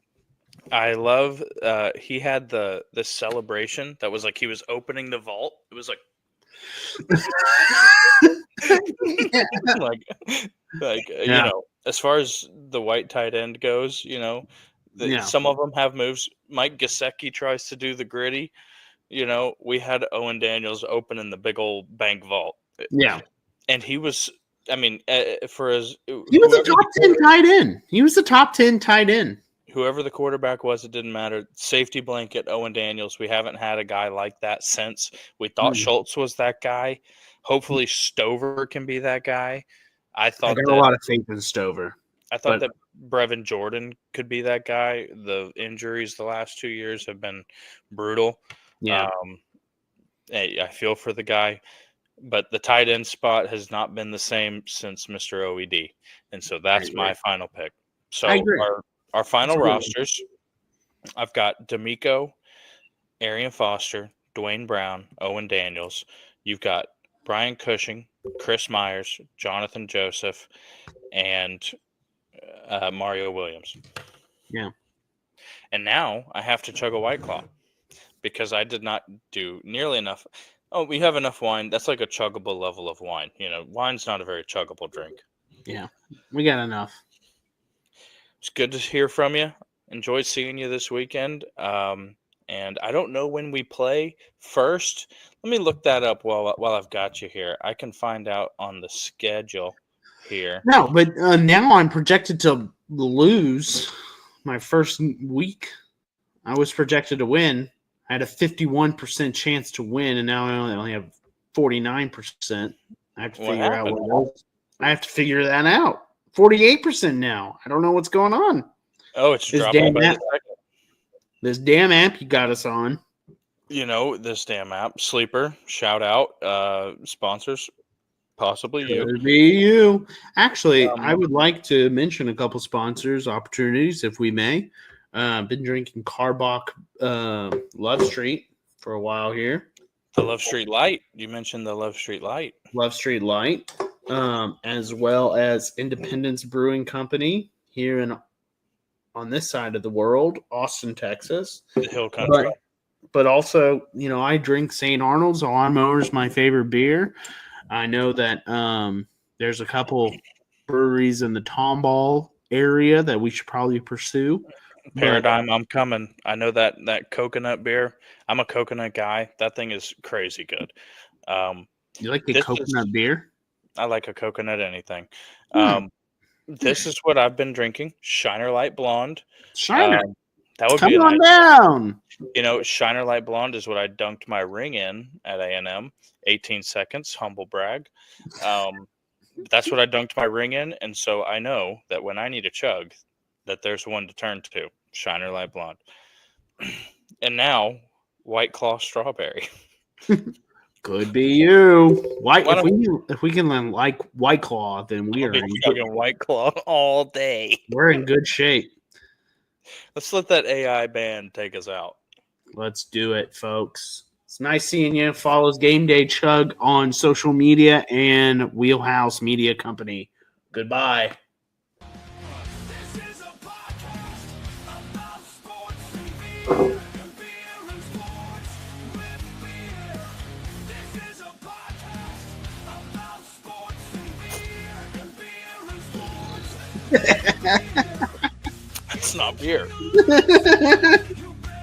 I love. He had the celebration that was like he was opening the vault. It was like. You know, as far as the white tight end goes, you know, some of them have moves. Mike Gesicki tries to do the gritty. You know, we had Owen Daniels opening the big old bank vault. Yeah, and he was. I mean, for his he was a top 10 tight end. He was the top 10 tight end. Whoever the quarterback was, it didn't matter. Safety blanket, Owen Daniels. We haven't had a guy like that since. We thought Schultz was that guy. Hopefully, Stover can be that guy. I got a lot of faith in Stover. I thought that Brevin Jordan could be that guy. The injuries the last 2 years have been brutal. Yeah. I feel for the guy. But the tight end spot has not been the same since Mr. OED. And so that's my final pick. So our final rosters, I've got D'Amico, Arian Foster, Dwayne Brown, Owen Daniels. You've got Brian Cushing, Chris Myers, Jonathan Joseph, and Mario Williams. Yeah. And now I have to chug a White Claw because I did not do nearly enough. Oh, we have enough wine. That's like a chuggable level of wine. You know, wine's not a very chuggable drink. Yeah, we got enough. It's good to hear from you. Enjoyed seeing you this weekend. And I don't know when we play first. Let me look that up while I've got you here. I can find out on the schedule here. No, but now I'm projected to lose my first week. I was projected to win. I had a 51% chance to win, and now I only have 49%. I have to figure out what else. I have to figure that out. 48% now. I don't know what's going on. Oh, it's dropping by the second. This damn app you got us on. You know, this damn app. Sleeper, shout out. Sponsors, possibly you. Could be you. Actually, I would like to mention a couple sponsors, opportunities, if we may. Been drinking Carbach Love Street for a while here. The Love Street Light. You mentioned the Love Street Light. Love Street Light, as well as Independence Brewing Company here on this side of the world, Austin, Texas. The Hill Country. But also, you know, I drink St. Arnold's. Lawnmower is my favorite beer. I know that there's a couple breweries in the Tomball area that we should probably pursue. Paradigm, I'm coming. I know that coconut beer. I'm a coconut guy. That thing is crazy good. You like the coconut beer? I like a coconut anything. This is what I've been drinking. Shiner Light Blonde. Shiner. That would Come be on down. You know, Shiner Light Blonde is what I dunked my ring in at A&M. 18 seconds, humble brag. That's what I dunked my ring in, and so I know that when I need a chug, that there's one to turn to. Shiner Light Blonde. And now, White Claw Strawberry. Could be you. Why If we can learn like White Claw, then I'll be chugging White Claw all day. we're in good shape. Let's let that AI band take us out. Let's do it, folks. It's nice seeing you. Follow us Game Day Chug on social media and Wheelhouse Media Company. Goodbye. This is a podcast about sports and beer and sports with beer. This is a podcast about sports and beer and sports. That's not beer.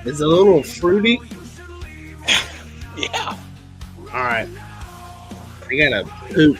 It's a little fruity. Yeah. All right. I gotta poop.